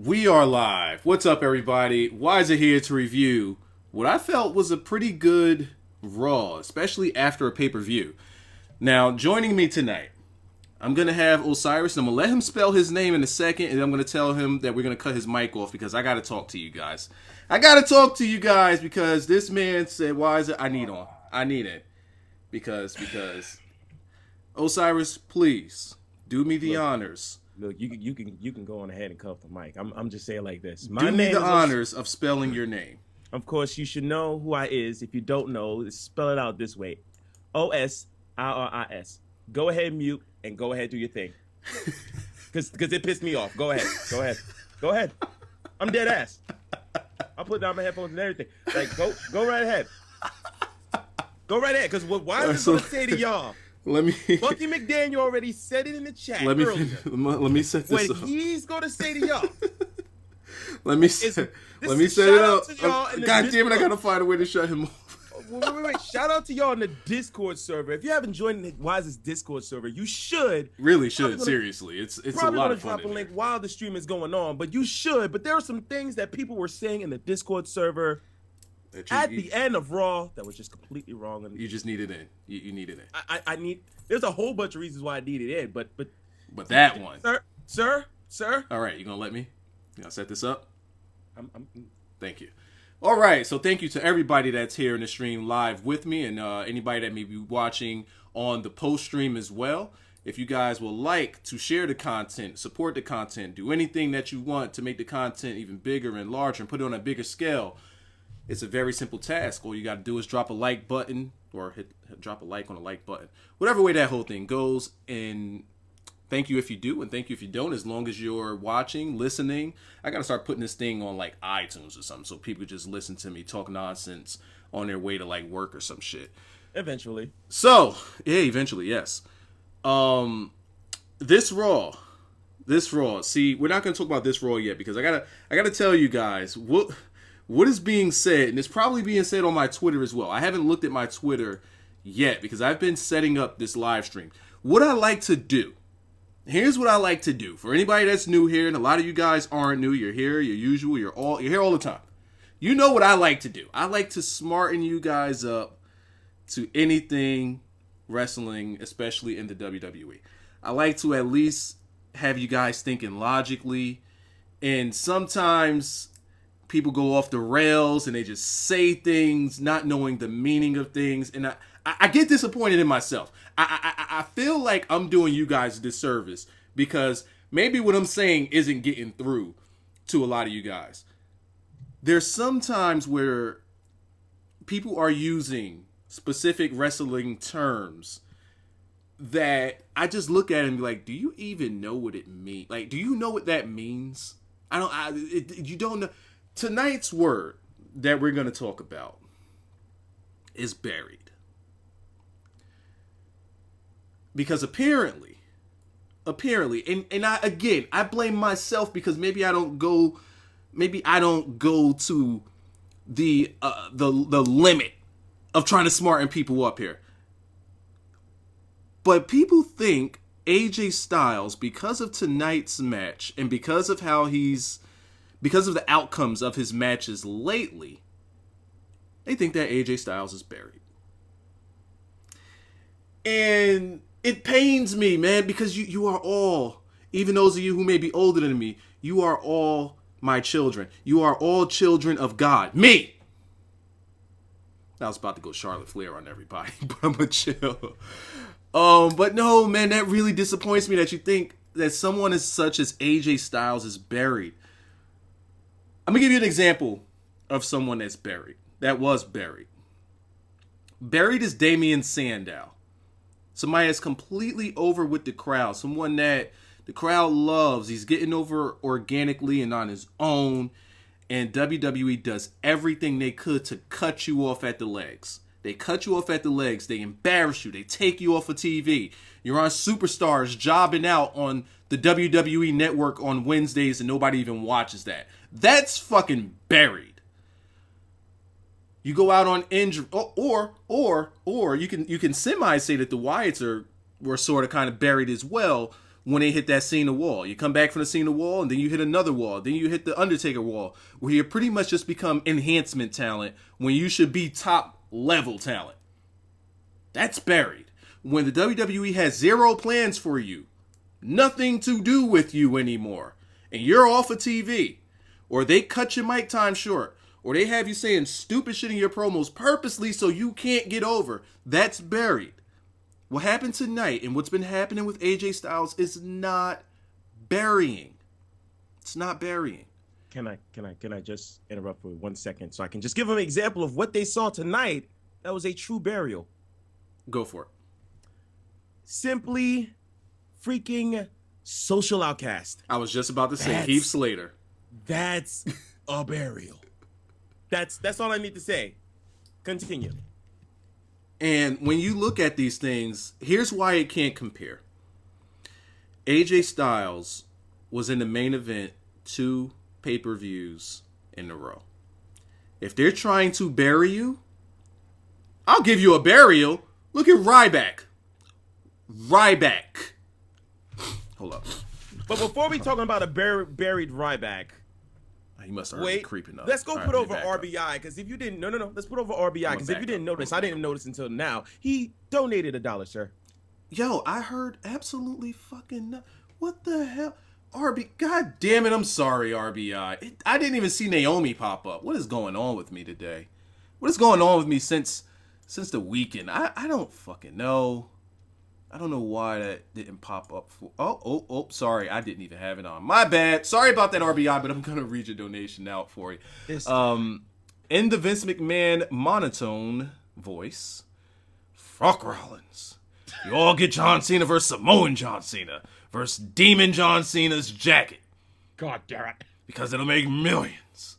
We are live. What's up, everybody? Wyzatv here to review what I felt was a pretty good Raw, especially after a pay-per-view. Now, joining me tonight, I'm going to have Osiris, and I'm going to let him spell his name in a second, and I'm going to tell him that we're going to cut his mic off because I got to talk to you guys. I got to talk to you guys because this man said, Wyzatv, I need it. Because, Osiris, please, do me the honors. Look, you can go on ahead and cut off the mic. I'm just saying like this. Do me the honors of spelling your name. Of course, you should know who I is. If you don't know, spell it out this way: Osiris. Go ahead, mute, and go ahead, do your thing. Because it pissed me off. Go ahead. I'm dead ass. I'll put down my headphones and everything. Like, go right ahead. Go right ahead. Because why is it going to say to y'all? Bucky McDaniel already said it in the chat earlier. Let me set this up. What he's going to say to y'all. let me set it up. God damn it, I got to find a way to shut him off. Wait. Shout out to y'all in the Discord server. If you haven't joined Wyz's Discord server, you should. Really should, seriously. It's a lot of fun. Drop a link while the stream is going on, but you should. But there are some things that people were saying in the Discord server at the end of Raw that was just completely wrong. And you just need it in. You need it in. I need. There's a whole bunch of reasons why I need it in, but that one, sir. All right, you gonna let me? You gonna set this up? I'm Thank you. All right, so thank you to everybody that's here in the stream live with me, and anybody that may be watching on the post stream as well. If you guys would like to share the content, support the content, do anything that you want to make the content even bigger and larger and put it on a bigger scale, it's a very simple task. All you got to do is drop a like button or drop a like on a like button. Whatever way that whole thing goes. And thank you if you do and thank you if you don't, as long as you're watching, listening. I got to start putting this thing on like iTunes or something so people just listen to me talk nonsense on their way to like work or some shit. Eventually. So, yeah, eventually, yes. This Raw. See, we're not going to talk about this Raw yet because I gotta tell you guys what is being said, and it's probably being said on my Twitter as well. I haven't looked at my Twitter yet because I've been setting up this live stream. What I like to do, here's what I like to do. For anybody that's new here, and a lot of you guys aren't new, you're here, you're usual, you're here all the time. You know what I like to do. I like to smarten you guys up to anything wrestling, especially in the WWE. I like to at least have you guys thinking logically, and sometimes people go off the rails and they just say things not knowing the meaning of things, and I get disappointed in myself. I feel like I'm doing you guys a disservice because maybe what I'm saying isn't getting through to a lot of you guys. There's some times where people are using specific wrestling terms that I just look at and be like, do you even know what it means? Like, do you know what that means? You don't know. Tonight's word that we're going to talk about is buried. Because apparently, and I blame myself because maybe I don't go to the limit of trying to smarten people up here. But people think AJ Styles, because of tonight's match and because of the outcomes of his matches lately, they think that AJ Styles is buried. And it pains me, man, because you are all, even those of you who may be older than me, you are all my children. You are all children of God. Me! I was about to go Charlotte Flair on everybody, but I'm gonna chill. But no, man, that really disappoints me that you think that someone as such as AJ Styles is buried. I'm going to give you an example of someone that's buried. That was buried. Buried is Damian Sandow. Somebody that's completely over with the crowd. Someone that the crowd loves. He's getting over organically and on his own. And WWE does everything they could to cut you off at the legs. They cut you off at the legs. They embarrass you. They take you off of TV. You're on Superstars jobbing out on the WWE Network on Wednesdays and nobody even watches that. That's fucking buried. You go out on injury, or you can semi say that the Wyatts were sort of kind of buried as well. when they hit that Cena wall. You come back from the Cena wall, and then you hit another wall. Then you hit the Undertaker wall, where you pretty much just become enhancement talent when you should be top level talent. That's buried. When the WWE has zero plans for you, nothing to do with you anymore, and you're off of TV, or they cut your mic time short, or they have you saying stupid shit in your promos purposely so you can't get over, that's buried. What happened tonight and what's been happening with AJ Styles is not burying. It's not burying. Can I just interrupt for 1 second so I can just give them an example of what they saw tonight that was a true burial? Go for it. Simply freaking social outcast. I was just about to say Heath Slater. That's a burial. That's all I need to say. Continue. And when you look at these things, here's why it can't compare. AJ Styles was in the main event 2 pay-per-views in a row. If they're trying to bury you, I'll give you a burial. Look at Ryback. Hold up. But before we talking about a buried Ryback, He must have already creeping up. Let's go put over RBI, because if you didn't, no, let's put over RBI, because if you didn't notice, I didn't notice until now, he donated $1, sir. Yo, I heard absolutely fucking, what the hell? God damn it, I'm sorry, RBI. I didn't even see Naomi pop up. What is going on with me today? What is going on with me since the weekend? I don't fucking know. I don't know why that didn't pop up. Oh, sorry. I didn't even have it on. My bad. Sorry about that, RBI, but I'm going to read your donation out for you. In the Vince McMahon monotone voice, fuck Rollins. You all get John Cena versus Samoan John Cena versus Demon John Cena's jacket. God damn it. Because it'll make millions.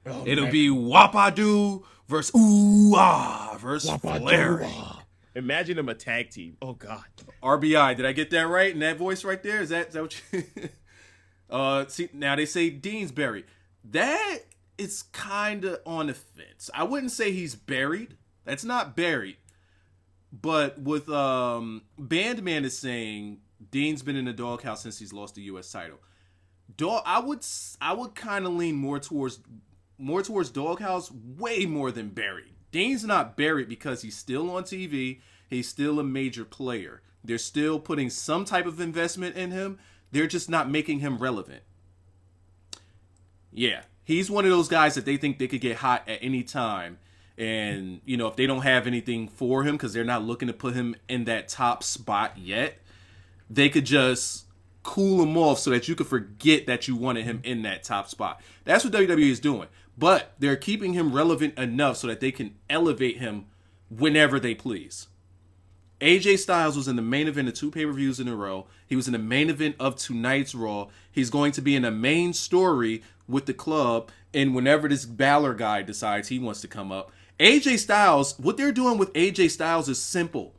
It'll be Wapadoo versus Ooh-Ah versus Flair. Imagine them a tag team. Oh, God. RBI, did I get that right? In that voice right there? Is that what you... see, now they say Dean's buried. That is kind of on the fence. I wouldn't say he's buried. That's not buried. But with Bandman is saying Dean's been in the doghouse since he's lost the U.S. title. I would kind of lean more towards doghouse, way more than buried. Dean's not buried because he's still on TV. He's still a major player. They're still putting some type of investment in him. They're just not making him relevant. Yeah, he's one of those guys that they think they could get hot at any time. And, you know, if they don't have anything for him because they're not looking to put him in that top spot yet, they could just cool him off so that you could forget that you wanted him in that top spot. That's what WWE is doing. But they're keeping him relevant enough so that they can elevate him whenever they please. AJ Styles was in the main event of 2 pay-per-views in a row. He was in the main event of tonight's Raw. He's going to be in a main story with the club, and whenever this Balor guy decides he wants to come up. AJ Styles, what they're doing with AJ Styles is simple.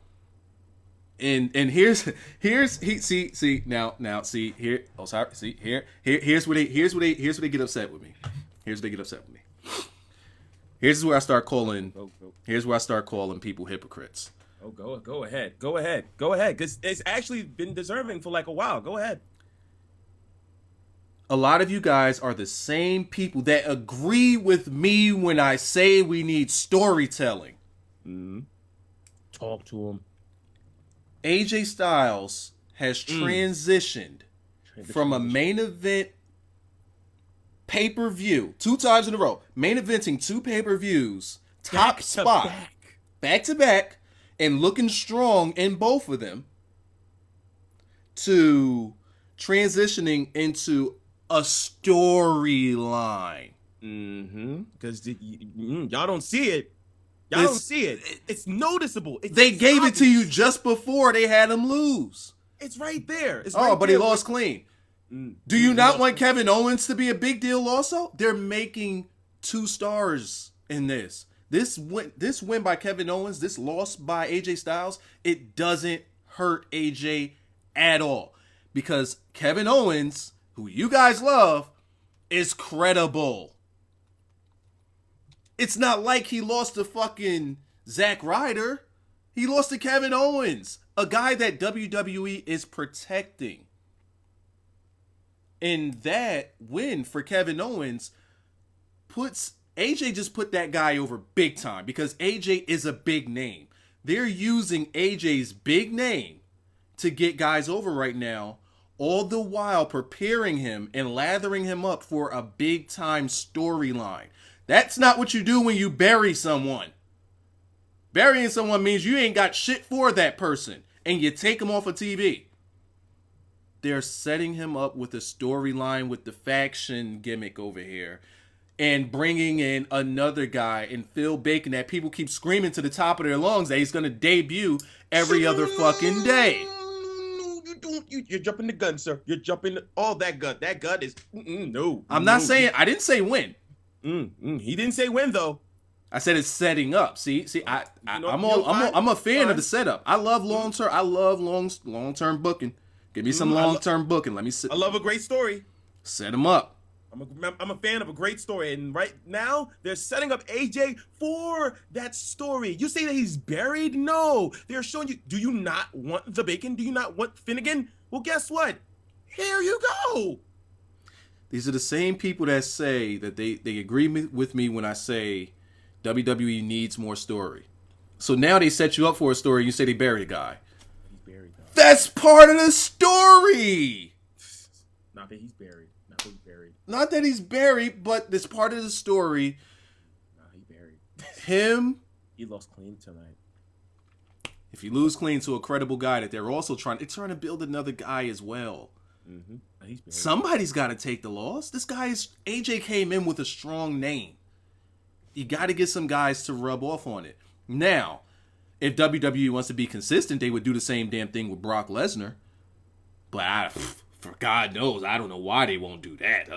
And here's where they get upset with me. Here's where I start calling people hypocrites. Oh, go ahead, because it's actually been deserving for like a while. Go ahead. A lot of you guys are the same people that agree with me when I say we need storytelling. Mm-hmm. Talk to him. AJ Styles has transitioned from a main event pay-per-view 2 times in a row, main eventing 2 pay-per-views, top spot, back to back, and looking strong in both of them, to transitioning into a storyline. Because y'all don't see it. Don't see it. It's noticeable. They gave it to you just before they had him lose. It's right there. But he lost clean. Do you not want Kevin Owens to be a big deal also? They're making 2 stars in this. This win by Kevin Owens, this loss by AJ Styles, it doesn't hurt AJ at all. Because Kevin Owens, who you guys love, is credible. It's not like he lost to fucking Zack Ryder. He lost to Kevin Owens, a guy that WWE is protecting. And that win for Kevin Owens puts AJ just put that guy over big time because AJ is a big name. They're using AJ's big name to get guys over right now, all the while preparing him and lathering him up for a big time storyline. That's not what you do when you bury someone. Burying someone means you ain't got shit for that person and you take him off of TV. They're setting him up with a storyline with the faction gimmick over here and bringing in another guy and Phil Bacon that people keep screaming to the top of their lungs that he's going to debut every other fucking day. You're jumping the gun, sir. You're jumping all that gun. That gun is no. I'm not saying, I didn't say win. He didn't say win though. I said it's setting up. I'm a fan of the setup. I love long term. I love long term booking. Give me some long term booking. Let me sit. I love a great story. Set them up. I'm a fan of a great story, and right now they're setting up AJ for that story. You say that he's buried? No, they're showing you. Do you not want the bacon? Do you not want Finnegan? Well, guess what? Here you go. These are the same people that say that they agree with me when I say WWE needs more story. So now they set you up for a story. You say they buried a guy. He's buried. Though. That's part of the story. Not that he's buried. Not that he's buried, but it's part of the story. Nah, he buried. Him. He lost clean tonight. If you lose clean to a credible guy that they're also trying to build another guy as well. Mm-hmm. He's buried. Somebody's got to take the loss. AJ came in with a strong name. You got to get some guys to rub off on it. Now, if WWE wants to be consistent, they would do the same damn thing with Brock Lesnar. But for God knows, I don't know why they won't do that.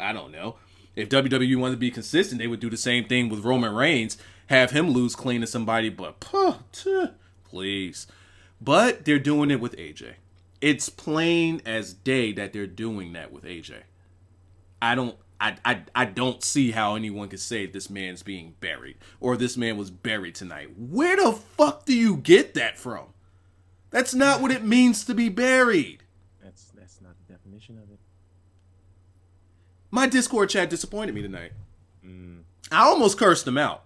I don't know. If WWE wanted to be consistent, they would do the same thing with Roman Reigns, have him lose clean to somebody, but please. But they're doing it with AJ. It's plain as day that they're doing that with AJ. I don't see how anyone could say this man's being buried or this man was buried tonight. Where the fuck do you get that from? That's not what it means to be buried. That's not the definition of it. My Discord chat disappointed me tonight. I almost cursed them out.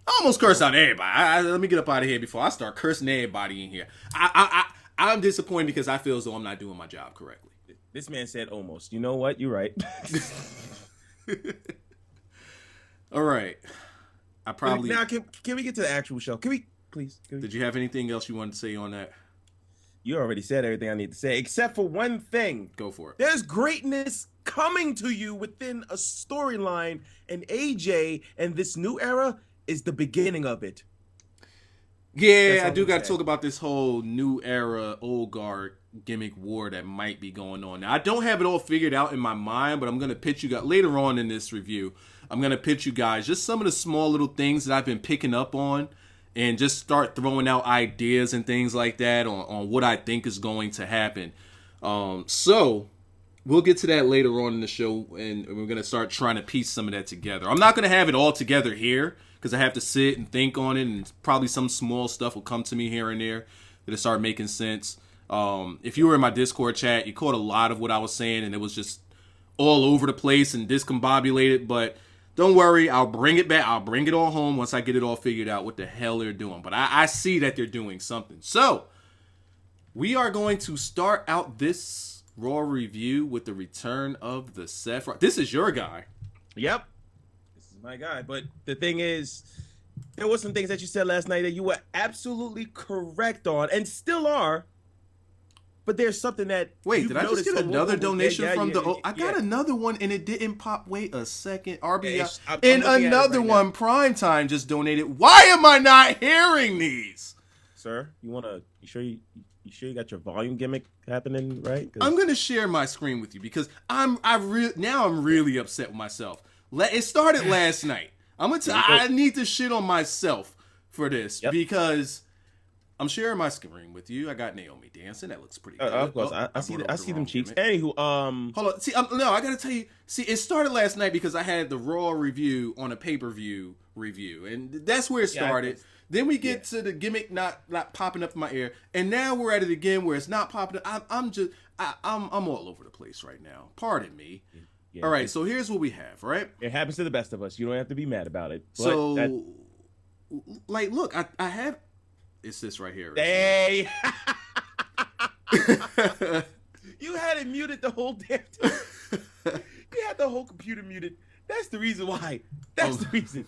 I almost cursed out everybody. Let me get up out of here before I start cursing everybody in here. I'm disappointed because I feel as though I'm not doing my job correctly. This man said almost. You know what? You're right. All right. Now, can we get to the actual show? Can we, please? Did you have anything else you wanted to say on that? You already said everything I need to say, except for one thing. Go for it. There's greatness coming to you within a storyline, and AJ and this new era is the beginning of it. Yeah, I do got to talk about this whole new era old guard gimmick war that might be going on. Now, I don't have it all figured out in my mind, but I'm going to pitch you guys later on in this review. I'm going to pitch you guys just some of the small little things that I've been picking up on and just start throwing out ideas and things like that on what I think is going to happen. So we'll get to that later on in the show, and we're going to start trying to piece some of that together. I'm not going to have it all together here because I have to sit and think on it, and probably some small stuff will come to me here and there that'll start making sense. If you were in my Discord chat, you caught a lot of what I was saying, and it was just all over the place and discombobulated, but don't worry, I'll bring it back. I'll bring it all home once I get it all figured out what the hell they're doing. But I see that they're doing something. So, we are going to start out this Raw review with the return of the Seth Rollins. This is your guy. Yep. This is my guy. But the thing is, there were some things that you said last night that you were absolutely correct on and still are. But there's something that did I just get another donation from the? I got another one and it didn't pop. Wait a second, RBI, and another one. Primetime just donated. Why am I not hearing these? Sir, you sure you got your volume gimmick happening right? I'm gonna share my screen with you because I'm really upset with myself. It started last night. I need to shit on myself for this because I'm sharing my screen with you. I got Naomi dancing. That looks pretty good. Of course, I see them cheeks. Anywho, hold on. See, no, I gotta tell you. See, it started last night because I had the Raw review on a pay-per-view review, and that's where it started. Then we get to the gimmick not popping up in my ear, and now we're at it again where it's not popping up. I'm all over the place right now. Pardon me. Yeah, all right, so here's what we have. Right, it happens to the best of us. You don't have to be mad about it. So, like, look, I have. It's this right here. Hey. You had it muted the whole damn time. You had the whole computer muted. That's the reason why. That's the reason.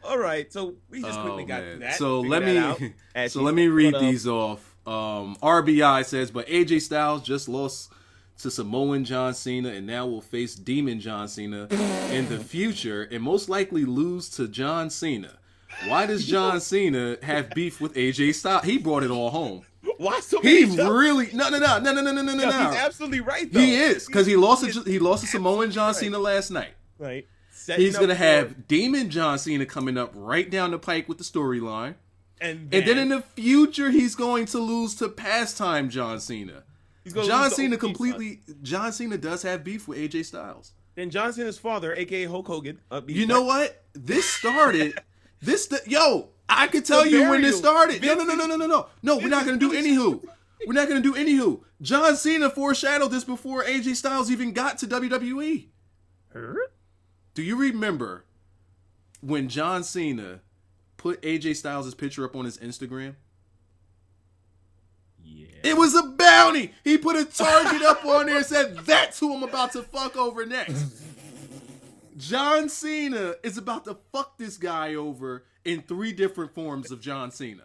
All right. So we just quickly got that. So let me read these off. RBI says, but AJ Styles just lost to Samoan John Cena and now will face Demon John Cena in the future and most likely lose to John Cena. Why does John Cena have beef with AJ Styles? He brought it all home. Why so many really no. He's absolutely right though. He is because he lost to Samoan John Cena last night. Right. He's gonna have Demon John Cena coming up right down the pike with the storyline, and then in the future he's going to lose to Pastime John Cena. John Cena does have beef with AJ Styles. Then John Cena's father, aka Hulk Hogan. You know what? This started. I could tell you when this started. No, we're not going to do anywho. We're not going to do anywho. John Cena foreshadowed this before AJ Styles even got to WWE. Do you remember when John Cena put AJ Styles' picture up on his Instagram? Yeah. It was a bounty. He put a target up on there and said, that's who I'm about to fuck over next. John Cena is about to fuck this guy over in 3 different forms of John Cena.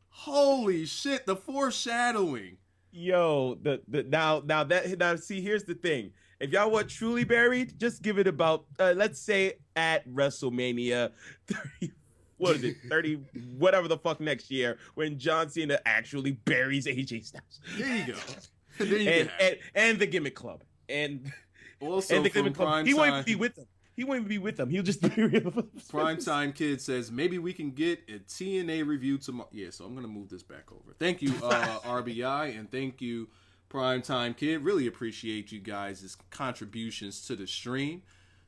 Holy shit, the foreshadowing. Yo, now see, here's the thing. If y'all want truly buried, just give it about let's say at WrestleMania 30, what is it, 30, whatever the fuck next year, when John Cena actually buries AJ Styles. There you go. And the Gimmick Club. And also and the from Prime he Time, won't even be with them. He won't even be with them. He'll just be Primetime Kid says, maybe we can get a TNA review tomorrow. Yeah, so I'm going to move this back over. Thank you, RBI, and thank you, Primetime Kid. Really appreciate you guys' contributions to the stream.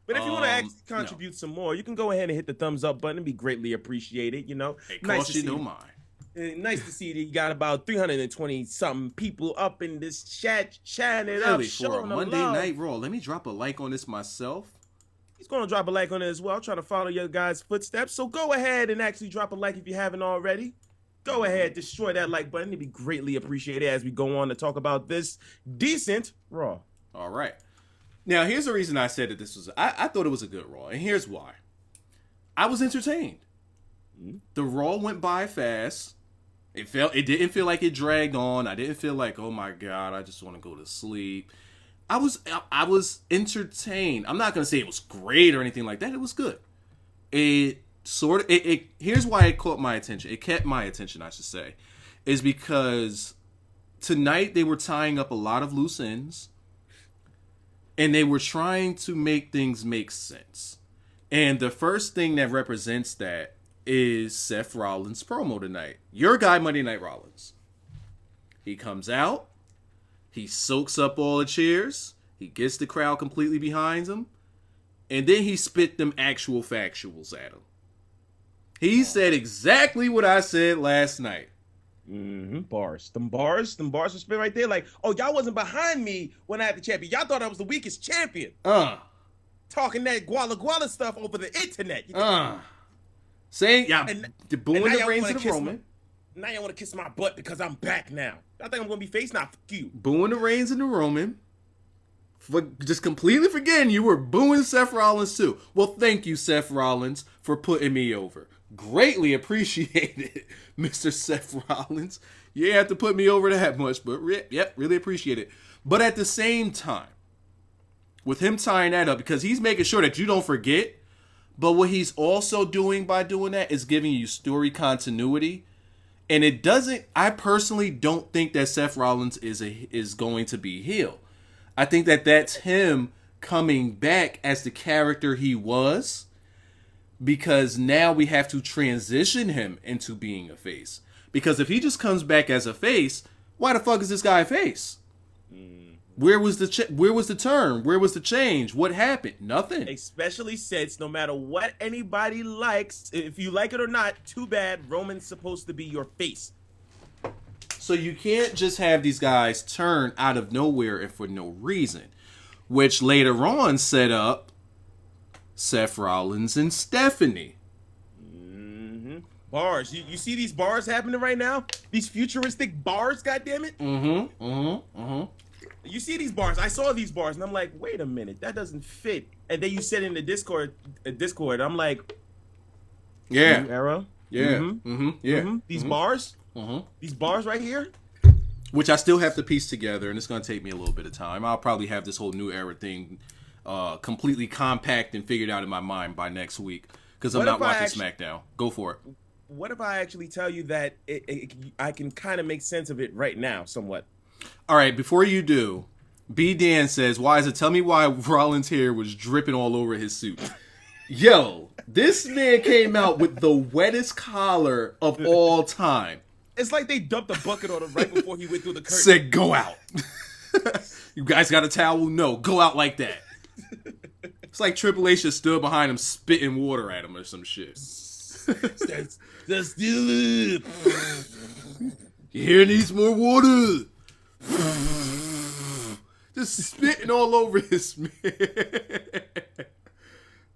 But if you want to actually contribute some more, you can go ahead and hit the thumbs up button and be greatly appreciated, you know. It costs you no mind. Nice to see that you got about 320-something people up in this chat, chatting it really, up, for a Monday Night Raw. Let me drop a like on this myself. He's going to drop a like on it as well. Trying to follow your guys' footsteps. So go ahead and actually drop a like if you haven't already. Go ahead, destroy that like button. It'd be greatly appreciated as we go on to talk about this decent Raw. All right. Now, here's the reason I said that this was... I thought it was a good Raw, and here's why. I was entertained. The Raw went by fast. It didn't feel like it dragged on. I didn't feel like, oh my God, I just want to go to sleep. I was entertained. I'm not gonna say it was great or anything like that. It was good. Here's why it caught my attention. It kept my attention, I should say, is because tonight they were tying up a lot of loose ends, and they were trying to make things make sense. And the first thing that represents that is Seth Rollins' promo tonight. Your guy, Monday Night Rollins. He comes out. He soaks up all the cheers. He gets the crowd completely behind him. And then he spit them actual factuals at him. He said exactly what I said last night. Bars. Them bars were spit right there. Like, oh, y'all wasn't behind me when I had the champion. Y'all thought I was the weakest champion. Talking that guala stuff over the internet. Saying, booing the reins of the Roman. Now you want to kiss my butt because I'm back now. I think I'm going to be face, not fuck you. Booing the reins in the Roman. Just completely forgetting you were booing Seth Rollins too. Well, thank you, Seth Rollins, for putting me over. Greatly appreciated, Mr. Seth Rollins. You ain't have to put me over that much, but really appreciate it. But at the same time, with him tying that up, because he's making sure that you don't forget, but what he's also doing by doing that is giving you story continuity. And it doesn't, I personally don't think that Seth Rollins is going to be heel. I think that that's him coming back as the character he was, because now we have to transition him into being a face. Because if he just comes back as a face, why the fuck is this guy a face? Where was the turn? Where was the change? What happened? Nothing. Especially since no matter what anybody likes, if you like it or not, too bad, Roman's supposed to be your face. So you can't just have these guys turn out of nowhere and for no reason, which later on set up Seth Rollins and Stephanie. Bars. You see these bars happening right now? These futuristic bars, goddammit? You see these bars. I saw these bars, and I'm like, wait a minute, that doesn't fit. And then you said in the Discord, I'm like, yeah. New era? Yeah. These bars? These bars right here? Which I still have to piece together, and it's going to take me a little bit of time. I'll probably have this whole new era thing completely compact and figured out in my mind by next week, because I'm not watching SmackDown. Go for it. What if I actually tell you that I can kind of make sense of it right now, somewhat? All right, before you do, B. Dan says, Wyzatv, tell me why Rollins' hair was dripping all over his suit. Yo, this man came out with the wettest collar of all time. It's like they dumped a bucket on him right before he went through the curtain. Said, go out. You guys got a towel? No, go out like that. It's like Triple H just stood behind him spitting water at him or some shit. Just steal it. You hear needs more water. Just spitting all over his man.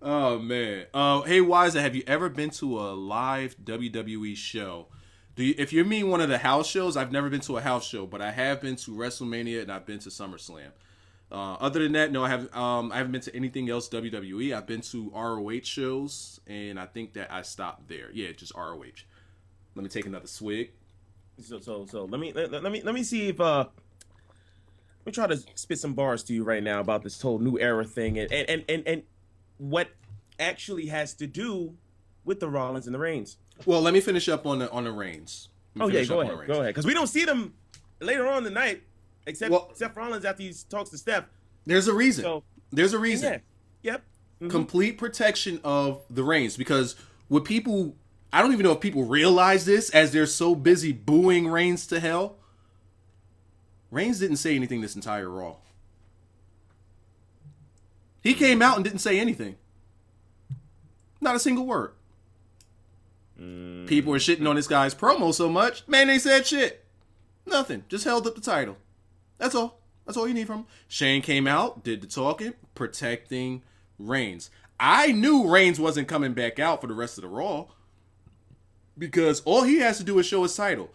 Oh man. Hey Wyzatv, have you ever been to a live WWE show? If you mean one of the house shows, I've never been to a house show, but I have been to WrestleMania and I've been to SummerSlam. Other than that, no, I haven't been to anything else WWE. I've been to ROH shows, and I think that I stopped there. Yeah, just ROH. Let me take another swig. So let me see if let me try to spit some bars to you right now about this whole new era thing and what actually has to do with the Rollins and the Reigns. Well, let me finish up on the Reigns. Oh yeah, go ahead, because we don't see them later on in the night. Except Seth Rollins after he talks to Steph. There's a reason. There's a reason. Yeah. Yep. Mm-hmm. Complete protection of the Reigns, because with people, I don't even know if people realize this as they're so busy booing Reigns to hell. Reigns didn't say anything this entire Raw. He came out and didn't say anything. Not a single word. People are shitting on this guy's promo so much. Man, they said shit. Nothing. Just held up the title. That's all. That's all you need from him. Shane came out, did the talking, protecting Reigns. I knew Reigns wasn't coming back out for the rest of the Raw, because all he has to do is show his title.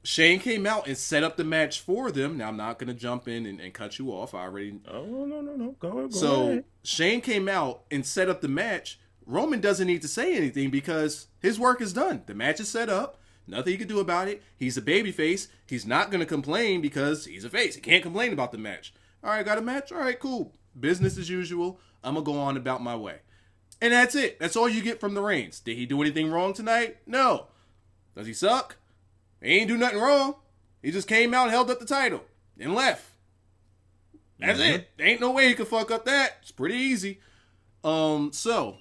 Shane came out and set up the match for them. Now, I'm not going to jump in and cut you off. I already... Oh, no. Go ahead. Shane came out and set up the match. Roman doesn't need to say anything because his work is done. The match is set up. Nothing he can do about it. He's a babyface. He's not going to complain because he's a face. He can't complain about the match. All right, got a match? All right, cool. Business as usual. I'm going to go on about my way. And that's it. That's all you get from the Reigns. Did he do anything wrong tonight? No. Does he suck? He ain't do nothing wrong. He just came out and held up the title and left. That's it. There ain't no way he could fuck up that. It's pretty easy. So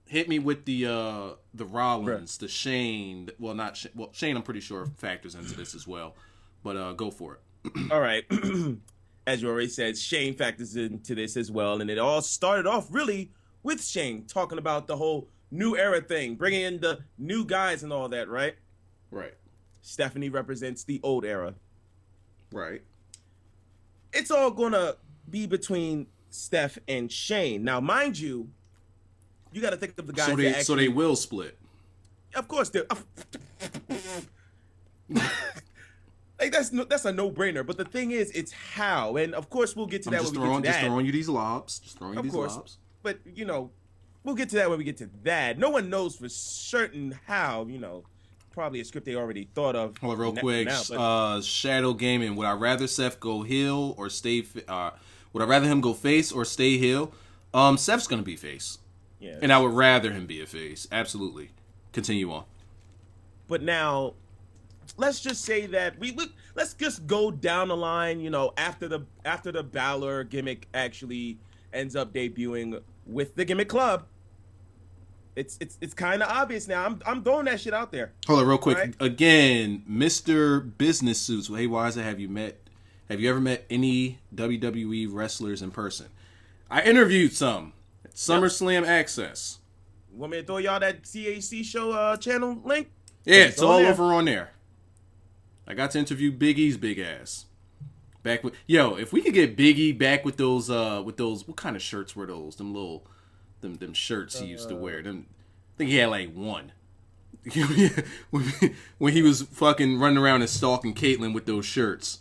hit me with the Rollins, the Shane. Well, not Shane. Well, Shane, I'm pretty sure factors into this as well. But go for it. All right. As you already said, Shane factors into this as well, and it all started off really with Shane talking about the whole new era thing, bringing in the new guys and all that, right? Right. Stephanie represents the old era. Right. It's all gonna be between Steph and Shane. Now, mind you, you got to think of the guys. So they will split. Of course, they're. Like that's a no-brainer. But the thing is, it's how, and of course we'll get to that when we get to that. Just throwing you these lobs. But we'll get to that when we get to that. No one knows for certain how. Probably a script they already thought of. Hold on, real quick. Shadow Gaming. Would I rather Seth go heel or stay? Would I rather him go face or stay heel? Seth's gonna be face. Yeah. And I would rather him be a face. Absolutely. Continue on. But now, let's just say that let's just go down the line. After the Balor gimmick actually ends up debuting with the Gimmick Club. It's kind of obvious now. I'm throwing that shit out there. Hold on, real quick. Right? Again, Mr. Business Suits. Well, hey, Wyzatv, have you met Have you ever met any WWE wrestlers in person? I interviewed some at SummerSlam Access. Want me to throw y'all that CAC show channel link? Yeah, it's all over on there. I got to interview Big E's big ass. Back with if we could get Big E back with those what kind of shirts were those? Them shirts he used to wear. I think he had like one. when he was fucking running around and stalking Caitlyn with those shirts.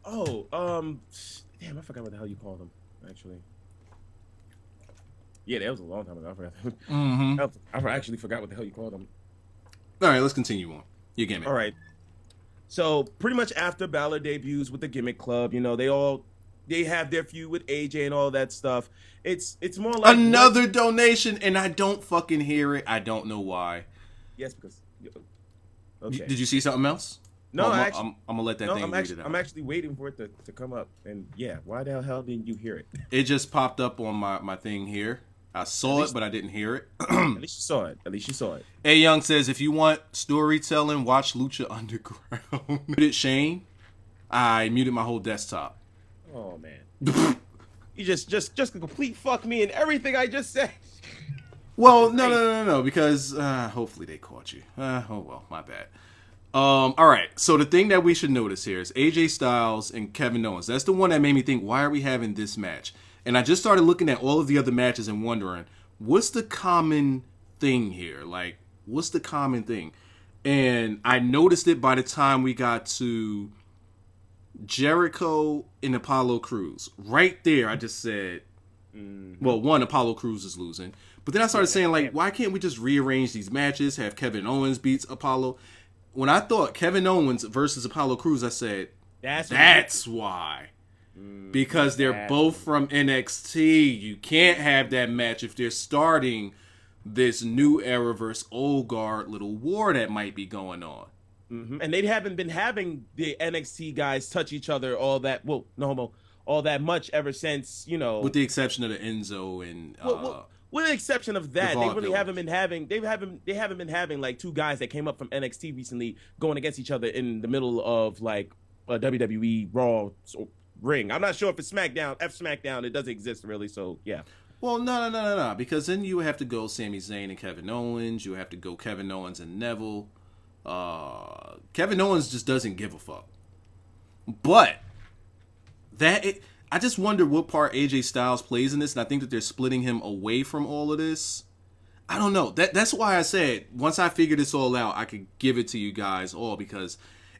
Oh, damn, I forgot what the hell you called them, actually. Yeah, that was a long time ago. I forgot. Mm-hmm. I actually forgot what the hell you called them. All right, let's continue on. Your gimmick. All right. So pretty much after Balor debuts with the Gimmick Club, they have their feud with AJ and all that stuff. It's more like another donation, and I don't fucking hear it. I don't know why. Yes, because. Okay. Did you see something else? No, I'm gonna let that thing read it out. I'm actually waiting for it to come up, and yeah, why the hell didn't you hear it? It just popped up on my thing here. I saw it, but I didn't hear it. At least you saw it. A Young says, if you want storytelling, watch Lucha Underground. Muted Shane. I muted my whole desktop. Oh man, you just complete fuck me and everything I just said. Well, no, because hopefully they caught you. Oh well, my bad. All right, so the thing that we should notice here is AJ Styles and Kevin Owens. That's the one that made me think, why are we having this match? And I just started looking at all of the other matches and wondering, what's the common thing here? Like, what's the common thing? And I noticed it by the time we got to Jericho and Apollo Crews. Right there, I just said, well, one, Apollo Crews is losing. But then I started saying, like, why can't we just rearrange these matches, have Kevin Owens beats Apollo? When I thought Kevin Owens versus Apollo Crews, I said, that's why. Because they're both from NXT. You can't have that match if they're starting this new era versus old guard little war that might be going on. Mm-hmm. And they haven't been having the NXT guys touch each other all that much ever since, with the exception of the Enzo and with the exception of that, they really haven't been having they haven't been having like two guys that came up from NXT recently going against each other in the middle of like a WWE Raw ring. I'm not sure if it's SmackDown, it doesn't exist really, so yeah. Well, no, because then you have to go Sami Zayn and Kevin Owens. You have to go Kevin Owens and Neville. Kevin Owens just doesn't give a fuck. But I just wonder what part AJ Styles plays in this, and I think that they're splitting him away from all of this. I don't know. That's why I said once I figure this all out, I could give it to you guys all, because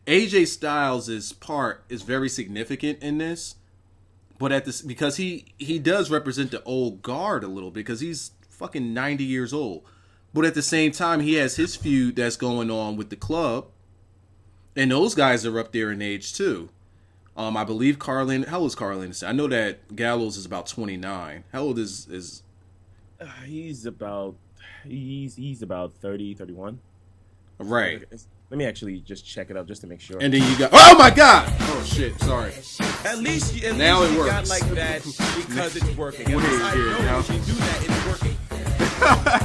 AJ Styles' part is very significant in this, but because he does represent the old guard a little bit, because he's fucking 90 years old. But at the same time, he has his feud that's going on with the club, and those guys are up there in age too. I believe Carlin. How old is Carlin? I know that Gallows is about 29. How old is? He's about 30, 31. Right. Let me actually just check it out just to make sure. And then you got. Oh my God! Oh shit! Sorry. At least it works. Got like that because it's working. At We're least I here know now. if you do that, it's working.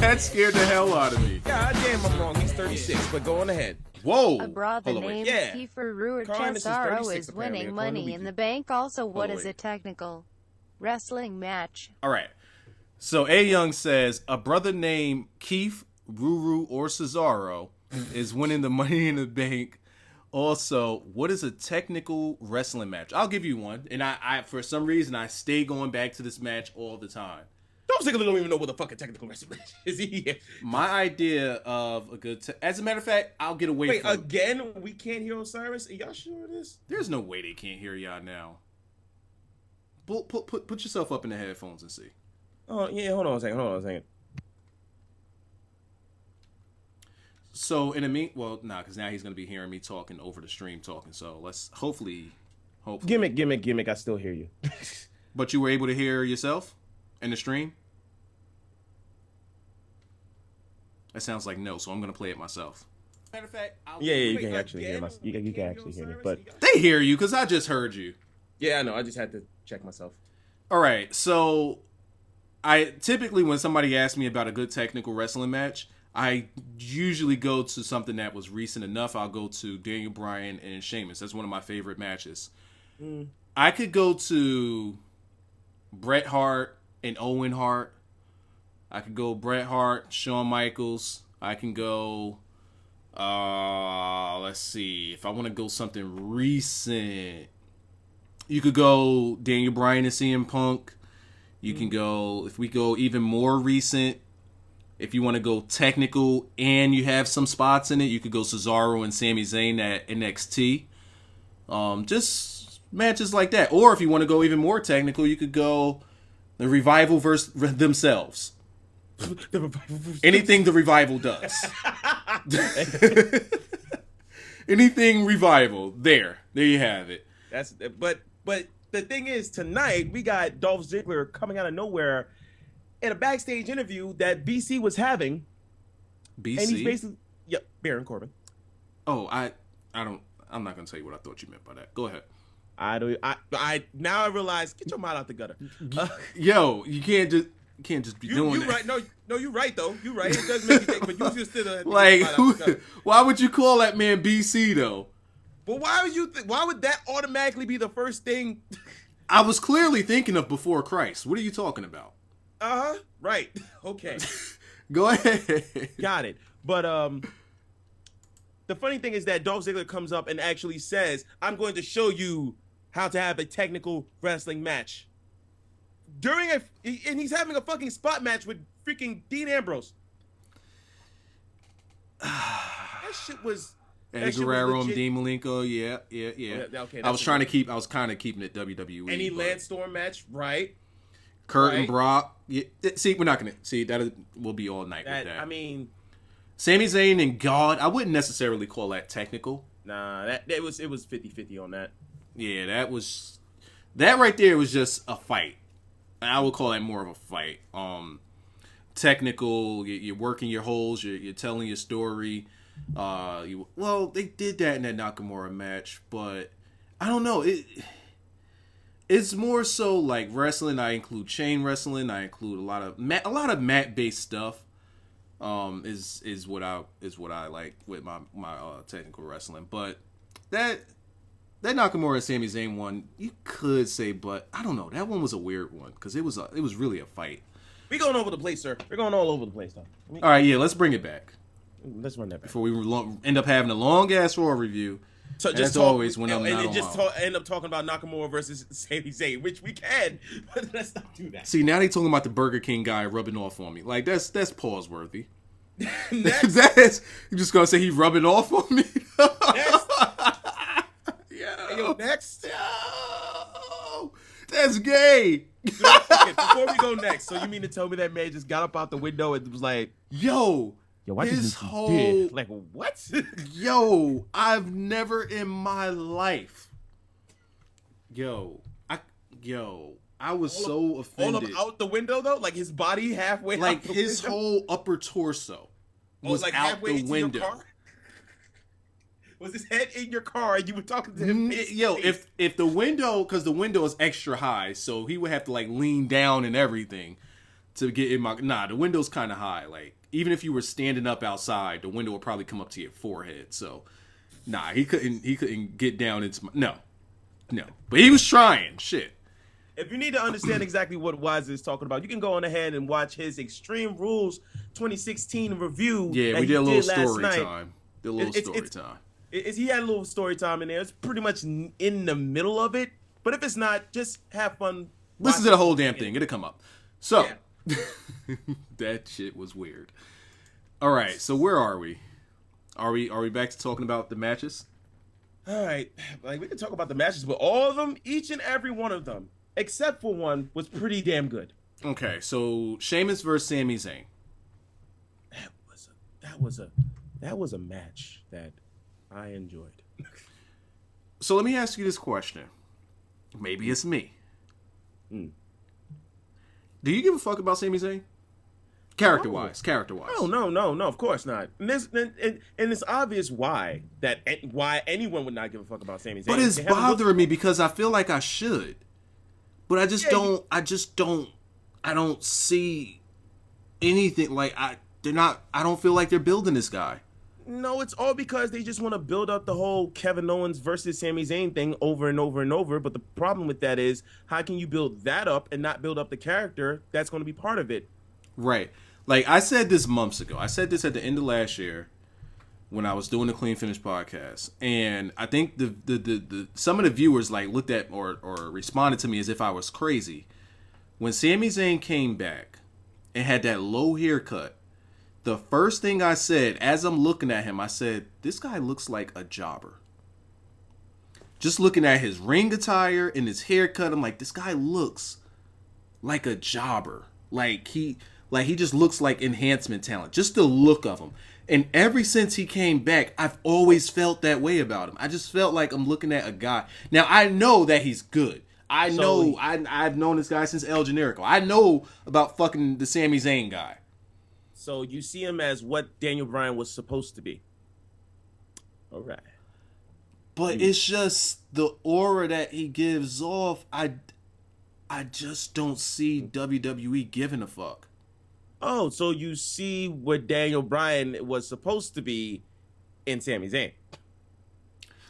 That scared the hell out of me. God damn, I'm wrong. He's 36, but go on ahead. Whoa. A brother named Kiefer Cesaro is winning Money in the Bank. Also, what is a technical wrestling match? All right. So A Young says a brother named Keith, Ruru, or Cesaro is winning the Money in the Bank. Also, what is a technical wrestling match? I'll give you one. And I for some reason, I stay going back to this match all the time. Ziggler don't even know what the fucking technical wrestling match is. He? My idea of a good... as a matter of fact, I'll get away from... Wait, again? We can't hear Osiris? Are y'all sure of this? There's no way they can't hear y'all now. Put yourself up in the headphones and see. Oh, yeah, hold on a second. So, because now he's going to be hearing me talking over the stream talking. So, let's hopefully... Gimmick, I still hear you. But you were able to hear yourself in the stream? That sounds like no, so I'm going to play it myself. Matter of fact, you can actually hear you can actually hear me, but... They hear you, because I just heard you. Yeah, I know. I just had to check myself. All right, so I typically, when somebody asks me about a good technical wrestling match, I usually go to something that was recent enough. I'll go to Daniel Bryan and Sheamus. That's one of my favorite matches. I could go to Bret Hart and Owen Hart. I could go Bret Hart, Shawn Michaels. I can go, let's see. If I want to go something recent, you could go Daniel Bryan and CM Punk. You can go, if we go even more recent, if you want to go technical and you have some spots in it, you could go Cesaro and Sami Zayn at NXT. Just matches like that. Or if you want to go even more technical, you could go the Revival versus themselves. Anything the Revival does. Anything Revival. There you have it. But the thing is, tonight we got Dolph Ziggler coming out of nowhere in a backstage interview that BC was having. BC? And he's basically, Baron Corbin. Oh, I'm not gonna tell you what I thought you meant by that. Go ahead. Now I realize, get your mind out the gutter. Yo, you can't just be doing that. You right? No, you're right though. You're right. It does make you think, but you just still like, why would you call that man BC though? But why would that automatically be the first thing? I was clearly thinking of Before Christ. What are you talking about? Right. Okay. Go ahead. Got it. But the funny thing is that Dolph Ziggler comes up and actually says, "I'm going to show you how to have a technical wrestling match." And he's having a fucking spot match with freaking Dean Ambrose. That shit was. Eddie Guerrero and Dean Malenko, yeah. Okay, I was kind of keeping it WWE. Any Lance Storm match, right? Kurt and Brock. Yeah, see, we're not gonna see that. Will be all night with that. I mean, Sami Zayn and God. I wouldn't necessarily call that technical. Nah, it was 50-50 on that. Yeah, that right there was just a fight. I would call that more of a fight. Technical. You're working your holes. You're telling your story. They did that in that Nakamura match, but I don't know. It's more so like wrestling. I include chain wrestling. I include a lot of mat based stuff. Is what I like with my technical wrestling. But that Nakamura and Sami Zayn one, you could say, but I don't know. That one was a weird one because it was really a fight. We're going over the place, sir. We're going all over the place, though. All right, yeah, let's bring it back. Let's run that back before we end up having a long ass Raw review. So just always when I'm not on. End up talking about Nakamura versus Sami Zayn, which we can, but let's not do that. See, now they talking about the Burger King guy rubbing off on me. Like that's pause worthy. That's you just gonna say he rubbing off on me. Next. Yo, next. Yo, that's gay. Okay, before we go next, so you mean to tell me that man just got up out the window and was like, Yo, why his whole like what? Yo, I've never in my life. I was so offended. All out the window though, like his body halfway. Like out the his window? whole upper torso was like out halfway the window. Your car? Was his head in your car and you were talking to him? Yo, if the window, because the window is extra high, so he would have to like lean down and everything to get in my. Nah, the window's kind of high. Like even if you were standing up outside, the window would probably come up to your forehead. So, nah, he couldn't get down into my. No, but he was trying. Shit. If you need to understand exactly what Wyzatv is talking about, you can go on ahead and watch his Extreme Rules 2016 review. Yeah, we did a little story time. He had a little story time in there. It's pretty much in the middle of it. But if it's not, just have fun. Listen to the whole damn thing. It'll come up. So, yeah. That shit was weird. All right, so where are we? Are we back to talking about the matches? All right, like we can talk about the matches, but all of them, each and every one of them, except for one, was pretty damn good. Okay, so Sheamus versus Sami Zayn. That was a match that I enjoyed. So let me ask you this question. Maybe it's me. Do you give a fuck about Sami Zayn? Character-wise. No, of course not. And it's obvious why anyone would not give a fuck about Sami Zayn. But it's bothering me because I feel like I should. But I don't see anything like I don't feel like they're building this guy. No, it's all because they just want to build up the whole Kevin Owens versus Sami Zayn thing over and over and over. But the problem with that is, how can you build that up and not build up the character that's going to be part of it? Right. Like I said this months ago. I said this at the end of last year when I was doing the Clean Finish podcast, and I think the some of the viewers like looked at or responded to me as if I was crazy when Sami Zayn came back and had that low haircut. The first thing I said as I'm looking at him, I said, this guy looks like a jobber. Just looking at his ring attire and his haircut, I'm like, this guy looks like a jobber. Like he just looks like enhancement talent. Just the look of him. And ever since he came back, I've always felt that way about him. I just felt like I'm looking at a guy. Now, I know that he's good. I've known this guy since El Generico. I know about fucking the Sami Zayn guy. So you see him as what Daniel Bryan was supposed to be. All right. But it's just the aura that he gives off. I just don't see WWE giving a fuck. Oh, so you see what Daniel Bryan was supposed to be in Sami Zayn.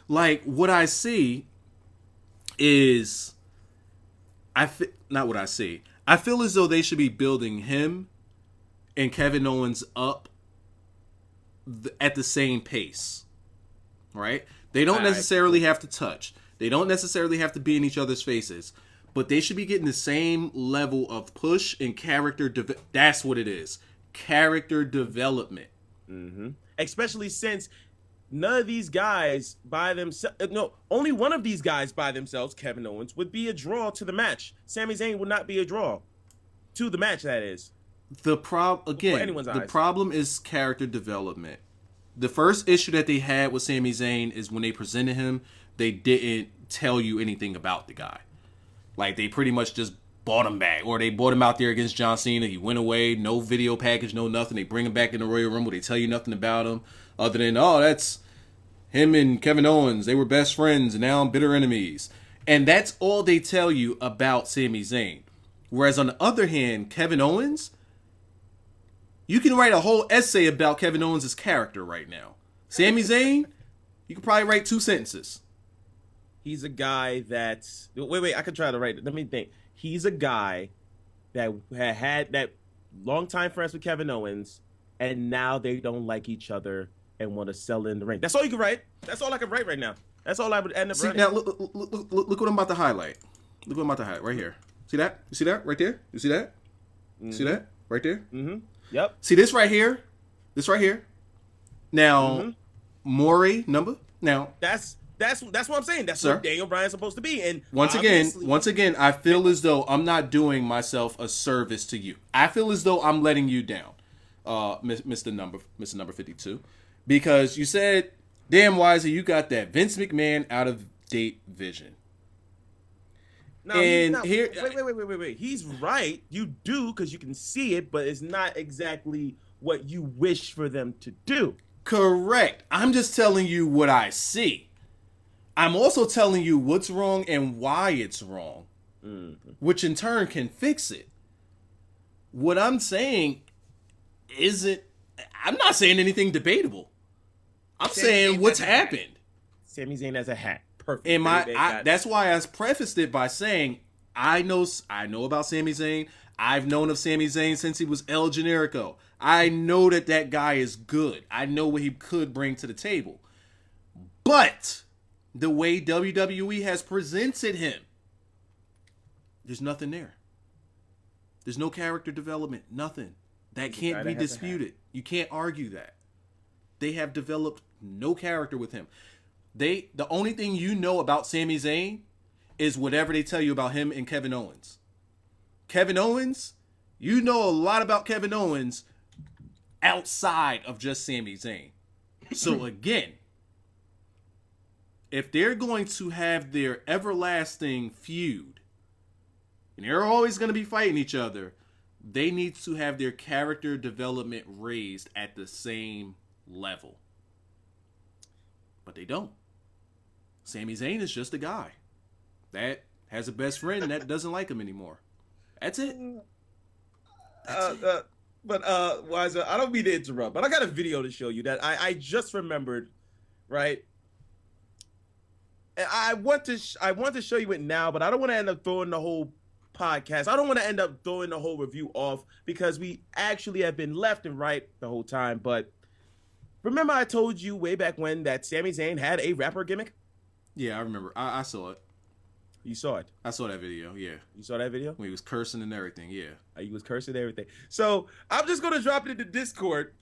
Like, what I see is... not what I see. I feel as though they should be building him and Kevin Owens up at the same pace, right? They don't necessarily have to touch. They don't necessarily have to be in each other's faces, but they should be getting the same level of push and character. That's what it is. Character development. Mm-hmm. Especially since none of these guys by themselves, only one of these guys by themselves, Kevin Owens, would be a draw to the match. Sami Zayn would not be a draw to the match, that is. The problem is character development. The first issue that they had with Sami Zayn is when they presented him, they didn't tell you anything about the guy. Like, they pretty much just bought him back. Or they bought him out there against John Cena. He went away. No video package, no nothing. They bring him back in the Royal Rumble. They tell you nothing about him other than, oh, that's him and Kevin Owens. They were best friends, and now I'm bitter enemies. And that's all they tell you about Sami Zayn. Whereas on the other hand, Kevin Owens... You can write a whole essay about Kevin Owens' character right now. Sami Zayn, you could probably write 2 sentences. He's a guy that's... Wait, I could try to write it. Let me think. He's a guy that had that longtime friends with Kevin Owens, and now they don't like each other and want to sell in the ring. That's all you can write. That's all I can write right now. That's all I would end up writing. Now, look what I'm about to highlight. Look what I'm about to highlight right here. See that? You see that? Right there? You see that? Mm-hmm. See that? Right there? Mm-hmm. Yep. See this right here? This right here? Now, Maury number? Now, that's what I'm saying. That's what Daniel Bryan's supposed to be. And once again, I feel as though I'm not doing myself a service to you. I feel as though I'm letting you down, Mr. Number 52, because you said, "Damn, Wiser, you got that Vince McMahon out of date vision." No, wait. He's right. You do, because you can see it, but it's not exactly what you wish for them to do. Correct. I'm just telling you what I see. I'm also telling you what's wrong and why it's wrong, which in turn can fix it. What I'm saying I'm not saying anything debatable. I'm saying what's happened. Sami Zayn has a hat. Perfect. That's why I prefaced it by saying I know about Sami Zayn. I've known of Sami Zayn since he was El Generico. I know that guy is good. I know what he could bring to the table. But the way WWE has presented him, there's nothing there. There's no character development. Nothing. That can't be disputed. You can't argue that. They have developed no character with him. The only thing you know about Sami Zayn is whatever they tell you about him and Kevin Owens. Kevin Owens, you know a lot about Kevin Owens outside of just Sami Zayn. So again, if they're going to have their everlasting feud, and they're always going to be fighting each other, they need to have their character development raised at the same level. But they don't. Sami Zayn is just a guy that has a best friend that doesn't like him anymore. That's it. But Wyzatv, I don't mean to interrupt, but I got a video to show you that I just remembered, right? And I want to show you it now, but I don't want to end up throwing the whole podcast. I don't want to end up throwing the whole review off because we actually have been left and right the whole time. But remember I told you way back when that Sami Zayn had a rapper gimmick? Yeah, I remember. I saw it. You saw it? I saw that video, yeah. You saw that video? When he was cursing and everything, yeah. He was cursing and everything. So I'm just going to drop it into Discord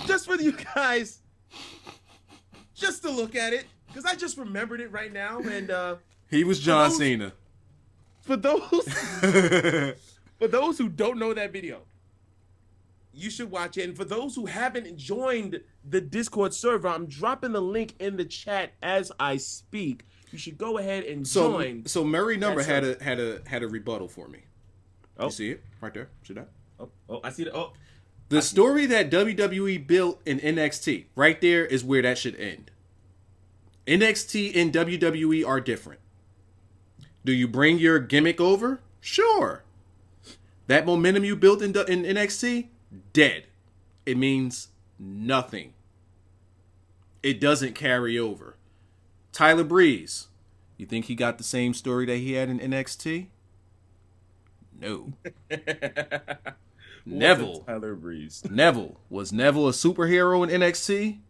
just for you guys just to look at it because I just remembered it right now. And he was John Cena. For those who don't know that video, you should watch it. And for those who haven't joined the Discord server, I'm dropping the link in the chat as I speak. You should go ahead and join. So Murray Number had a rebuttal for me. Oh. You see it right there? See that? Oh, I see it. Oh, the story that WWE built in NXT right there is where that should end. NXT and WWE are different. Do you bring your gimmick over? Sure. That momentum you built in NXT, dead. It means nothing. It doesn't carry over. Tyler Breeze, you think he got the same story that he had in NXT? No. Neville. Tyler Breeze. Neville. Was Neville a superhero in NXT?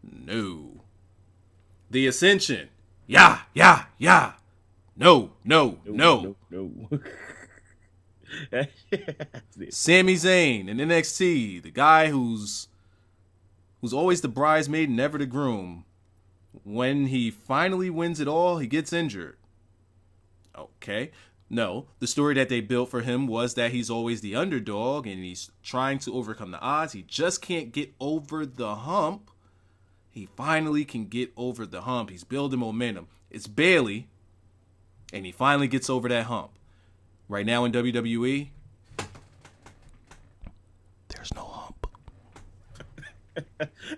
No. The Ascension. Yeah. No. Sami Zayn in NXT, the guy who's always the bridesmaid, never the groom. When he finally wins it all, he gets injured. Okay. No, the story that they built for him was that he's always the underdog and he's trying to overcome the odds. He just can't get over the hump. He finally can get over the hump. He's building momentum. It's Bailey, and he finally gets over that hump. Right now in WWE, there's no hump.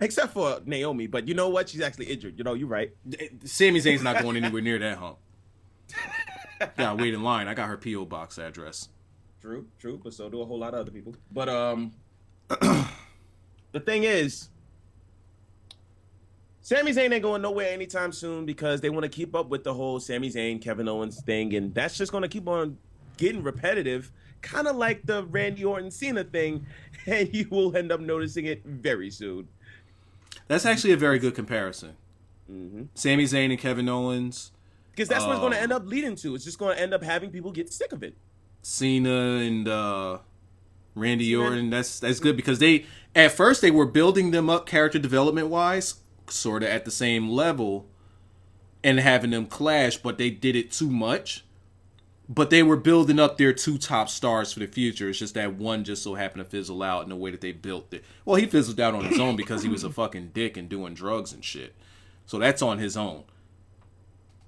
Except for Naomi, but you know what? She's actually injured. You know, you're right. Sami Zayn's not going anywhere near that hump. Gotta wait in line. I got her P.O. box address. True, but so do a whole lot of other people. But the thing is, Sami Zayn ain't going nowhere anytime soon because they want to keep up with the whole Sami Zayn, Kevin Owens thing, and that's just going to keep on getting repetitive, kind of like the Randy Orton Cena thing, and you will end up noticing it very soon. That's actually a very good comparison. Mm-hmm. Sami Zayn and Kevin Owens. Because that's what it's going to end up leading to. It's just going to end up having people get sick of it. Cena and Randy Orton, that's good because they, at first they were building them up character development wise, sort of at the same level and having them clash, but they did it too much. But they were building up their two top stars for the future. It's just that one just so happened to fizzle out in the way that they built it. Well, he fizzled out on his own because he was a fucking dick and doing drugs and shit. So that's on his own.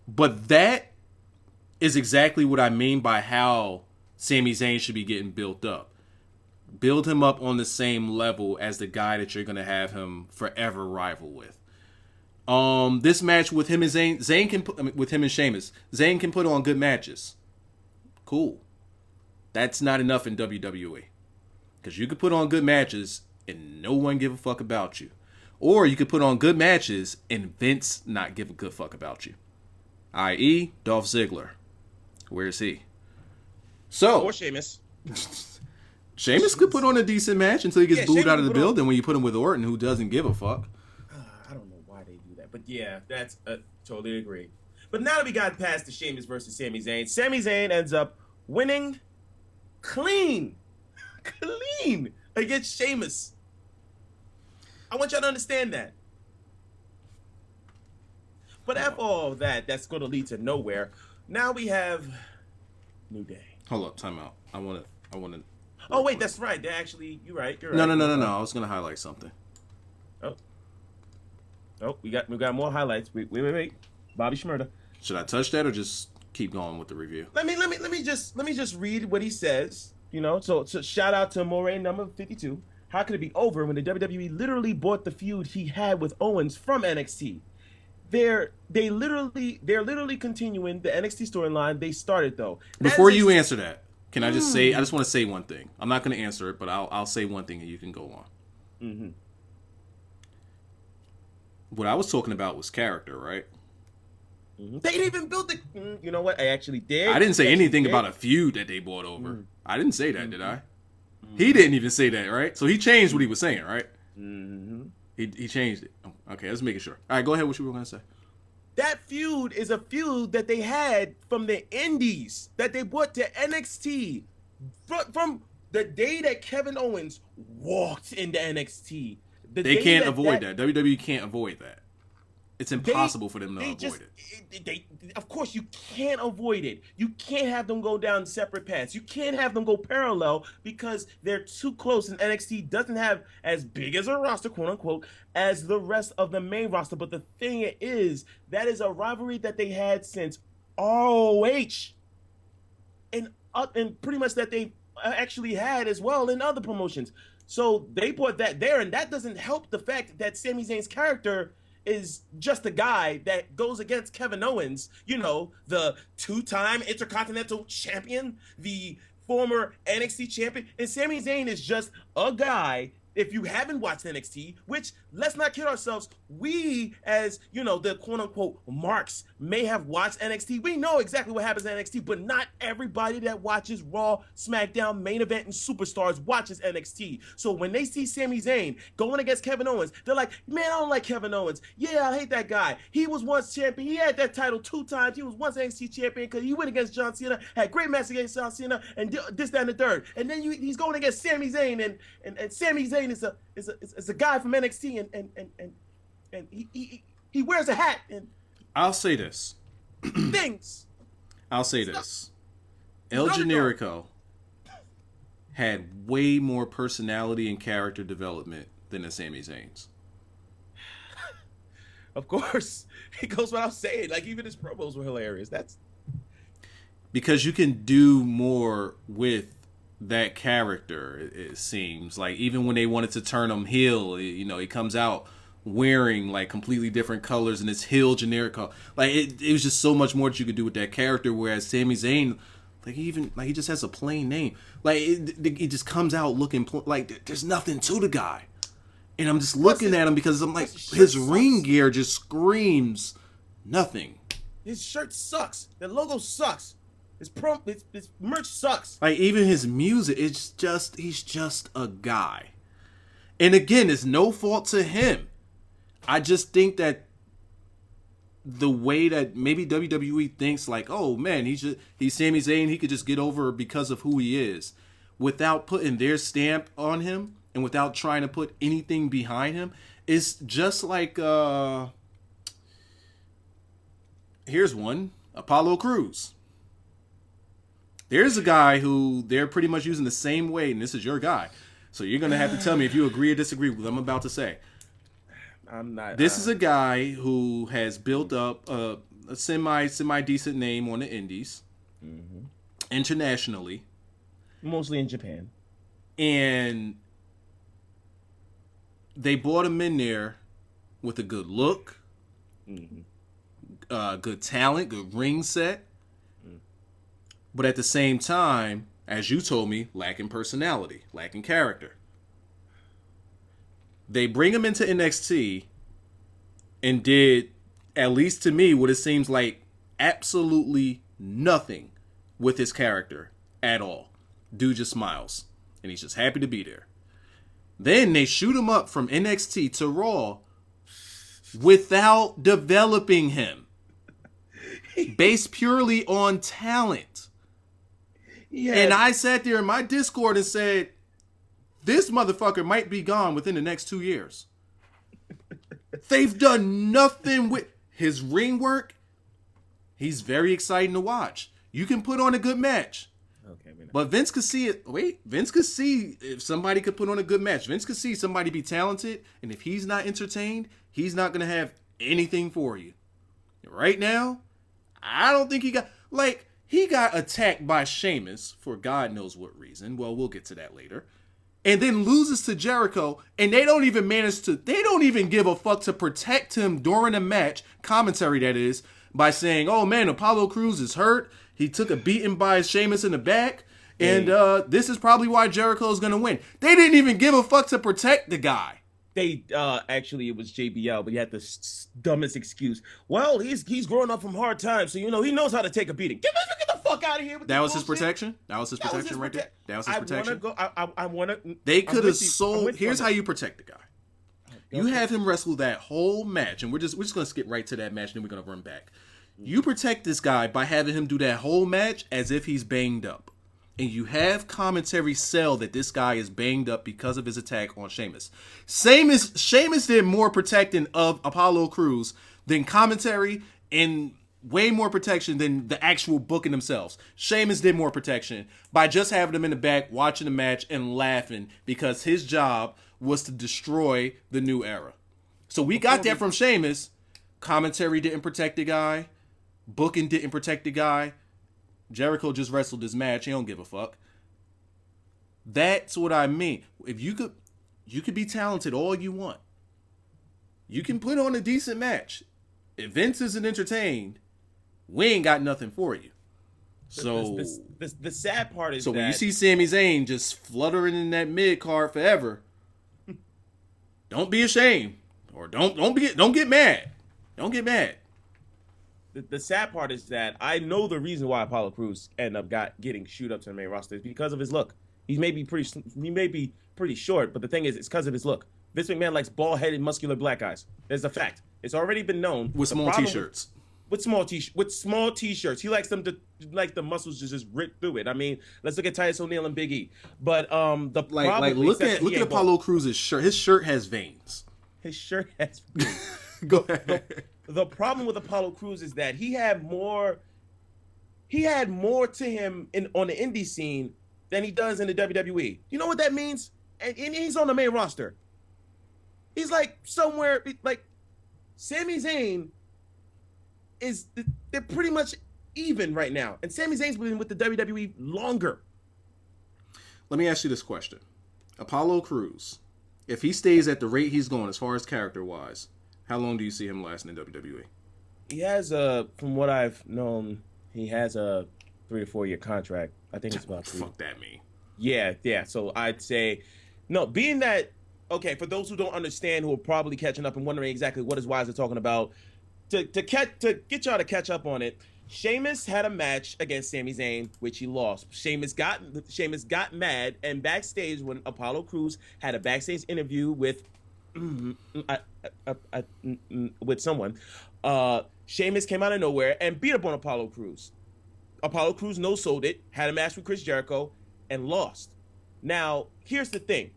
But that is exactly what I mean by how Sami Zayn should be getting built up. Build him up on the same level as the guy that you're going to have him forever rival with. This match with him and Zayn can put, with him and Sheamus, Zayn can put on good matches. Cool. That's not enough in WWE. Because you could put on good matches and no one give a fuck about you. Or you could put on good matches and Vince not give a good fuck about you. I.e. Dolph Ziggler. Where is he? So. Or Sheamus. Sheamus could put on a decent match until he gets booed out of the building when you put him with Orton, who doesn't give a fuck. I don't know why they do that. But yeah, that's totally agree. But now that we got past the Sheamus versus Sami Zayn ends up winning clean against Sheamus. I want y'all to understand that. But after all that, that's going to lead to nowhere. Now we have New Day. Hold up, time out. I want to. Oh wait, that's right. They actually, you're right. No. I was going to highlight something. Oh, we got more highlights. Wait. Bobby Shmurda. Should I touch that or just keep going with the review? Let me just read what he says. You know, so shout out to Amore number 52. How could it be over when the WWE literally bought the feud he had with Owens from NXT? They're literally continuing the NXT storyline they started though. Before you answer that, Can I just say? I just want to say one thing. I'm not going to answer it, but I'll say one thing and you can go on. Mm-hmm. What I was talking about was character, right? Mm-hmm. They didn't even build the. You know what? I actually did. I didn't say anything about a feud that they brought over. Mm-hmm. I didn't say that, did I? Mm-hmm. He didn't even say that, right? So he changed what he was saying, right? Mm-hmm. He changed it. Okay, let's make it sure. All right, go ahead. What you were going to say? That feud is a feud that they had from the Indies that they brought to NXT from the day that Kevin Owens walked into NXT. They can't avoid that. WWE can't avoid that. It's impossible for them to avoid it. Of course, you can't avoid it. You can't have them go down separate paths. You can't have them go parallel because they're too close, and NXT doesn't have as big as a roster, quote unquote, as the rest of the main roster. But the thing is, that is a rivalry that they had since ROH, and pretty much that they actually had as well in other promotions. So they put that there, and that doesn't help the fact that Sami Zayn's character is just a guy that goes against Kevin Owens, you know, the two-time Intercontinental Champion, the former NXT Champion. And Sami Zayn is just a guy, if you haven't watched NXT, which, let's not kid ourselves, we as, you know, the quote-unquote marks may have watched NXT. We know exactly what happens in NXT, but not everybody that watches Raw, SmackDown, Main Event, and Superstars watches NXT. So when they see Sami Zayn going against Kevin Owens, they're like, man, I don't like Kevin Owens. Yeah, I hate that guy. He was once champion. He had that title 2 times. He was once NXT champion because he went against John Cena, had great match against John Cena, and this, that, and the third. And then he's going against Sami Zayn, and Sami Zayn is a guy from NXT, and he wears a hat, and I'll say this. Things. I'll say this. El Generico had way more personality and character development than the Sami Zayn's. Of course. It goes without saying. Like, even his promos were hilarious. That's because you can do more with that character, it seems. Like, even when they wanted to turn him heel, you know, he comes out wearing like completely different colors and it's heel Generico. Like it was just so much more that you could do with that character. Whereas Sami Zayn, like he just has a plain name. Like it just comes out looking like there's nothing to the guy. And I'm just looking at him because I'm like, his ring gear just screams nothing. His shirt sucks. The logo sucks. His merch sucks. Like even his music, he's just a guy. And again, it's no fault to him. I just think that the way that maybe WWE thinks like, oh man, he's Sami Zayn, he could just get over because of who he is, without putting their stamp on him and without trying to put anything behind him. It's just like here's one, Apollo Crews. There's a guy who they're pretty much using the same way, and this is your guy. So you're going to have to tell me if you agree or disagree with what I'm about to say. I'm not. This is a guy who has built up a semi decent name on the indies, internationally, mostly in Japan, and they brought him in there with a good look, good talent, good ring set, but at the same time, as you told me, lacking personality, lacking character. They bring him into NXT and did, at least to me, what it seems like absolutely nothing with his character at all. Dude just smiles, and he's just happy to be there. Then they shoot him up from NXT to Raw without developing him, based purely on talent. Yeah. And I sat there in my Discord and said, this motherfucker might be gone within the next 2 years. They've done nothing with his ring work. He's very exciting to watch. You can put on a good match. Okay, but Vince could see it. Vince could see if somebody could put on a good match. Vince could see somebody be talented. And if he's not entertained, he's not going to have anything for you. Right now, I don't think he got... He got attacked by Sheamus for God knows what reason. Well, we'll get to that later. And then loses to Jericho, and they don't even give a fuck to protect him during a match, commentary that is, by saying, oh man, Apollo Crews is hurt. He took a beating by Sheamus in the back. And this is probably why Jericho's going to win. They didn't even give a fuck to protect the guy. They actually it was JBL, but he had the dumbest excuse. Well, he's growing up from hard times, so he knows how to take a beating. Get the fuck out of here with that was his protection. That was his protection right there. That was his protection. I want to. They could have sold. Here's how you protect the guy. You have him wrestle that whole match, and we're just gonna skip right to that match, and then we're gonna run back. You protect this guy by having him do that whole match as if he's banged up. And you have commentary sell that this guy is banged up because of his attack on Sheamus. Sheamus did more protecting of Apollo Crews than commentary, and way more protection than the actual booking themselves. Sheamus did more protection by just having him in the back, watching the match, and laughing because his job was to destroy the new era. So we got that from Sheamus. Commentary didn't protect the guy. Booking didn't protect the guy. Jericho just wrestled this match. He don't give a fuck. That's what I mean. If you could be talented all you want. You can put on a decent match. If Vince isn't entertained, we ain't got nothing for you. So the sad part is when you see Sami Zayn just fluttering in that mid card forever, don't be ashamed or don't get mad. Don't get mad. The sad part is that I know the reason why Apollo Crews ended up getting shoot up to the main roster is because of his look. He may be pretty short, but the thing is, it's because of his look. Vince McMahon likes bald-headed, muscular black guys. There's a fact. It's already been known. With small t-shirts. With small t-shirts. He likes them to the muscles to just rip through it. I mean, let's look at Titus O'Neil and Big E. But look at Apollo Crews' shirt. His shirt has veins. His shirt has veins. Go ahead. The problem with Apollo Crews is that he had more to him on the indie scene than he does in the WWE. You know what that means? And he's on the main roster. He's like somewhere like Sami Zayn they're pretty much even right now. And Sami Zayn's been with the WWE longer. Let me ask you this question. Apollo Crews, if he stays at the rate he's going as far as character-wise, how long do you see him lasting in WWE? He has from what I've known, he has a 3 to 4 year contract. I think it's about 3. Fuck that mean. Yeah. So I'd say, no, being that, okay, for those who don't understand, who are probably catching up and wondering exactly what is Wyzatv talking about, to get y'all to catch up on it, Sheamus had a match against Sami Zayn, which he lost. Sheamus got mad, and backstage when Apollo Crews had a backstage interview with someone, Sheamus came out of nowhere and beat up on Apollo Crews. Apollo Crews no-sold it, had a match with Chris Jericho, and lost. Now, here's the thing.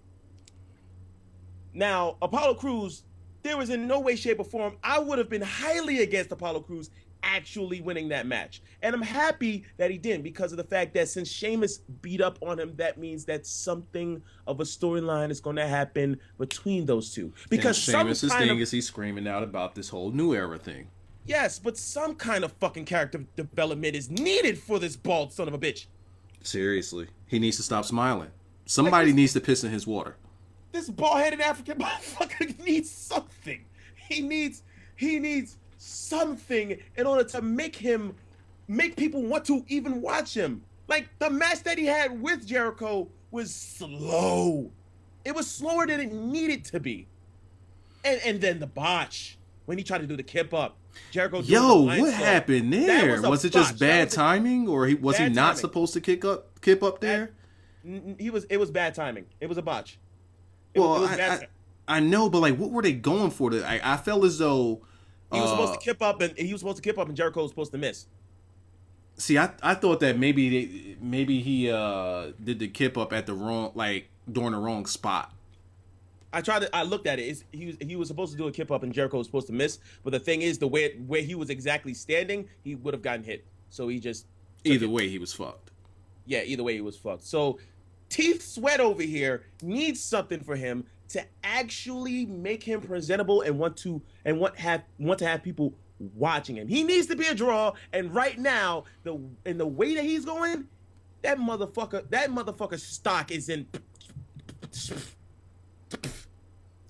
Now, Apollo Crews, there was in no way, shape, or form, I would have been highly against Apollo Crews actually winning that match. And I'm happy that he didn't because of the fact that since Sheamus beat up on him, that means that something of a storyline is going to happen between those two. Because Sheamus' thing is he's screaming out about this whole new era thing. Yes, but some kind of fucking character development is needed for this bald son of a bitch. Seriously. He needs to stop smiling. Somebody needs to piss in his water. This bald-headed African motherfucker needs something. He needs something in order to make people want to even watch him. Like, the match that he had with Jericho was slow. It was slower than it needed to be. And then the botch, when he tried to do the kip up. Jericho. What happened there? Was it just bad timing, or was he not supposed to kip up there? It was bad timing. It was a botch. I know, but like, what were they going for? I felt as though he was supposed to kip up, and Jericho was supposed to miss. See, I thought that maybe he did the kip up at the wrong, like during the wrong spot. I looked at it. He was supposed to do a kip up, and Jericho was supposed to miss. But the thing is, the way where he was exactly standing, he would have gotten hit. So he just either way he was fucked. Yeah, either way he was fucked. So Teeth Sweat over here needs something for him to actually make him presentable and want to have people watching him. He needs to be a draw, and right now, in the way that he's going, that motherfucker stock is in.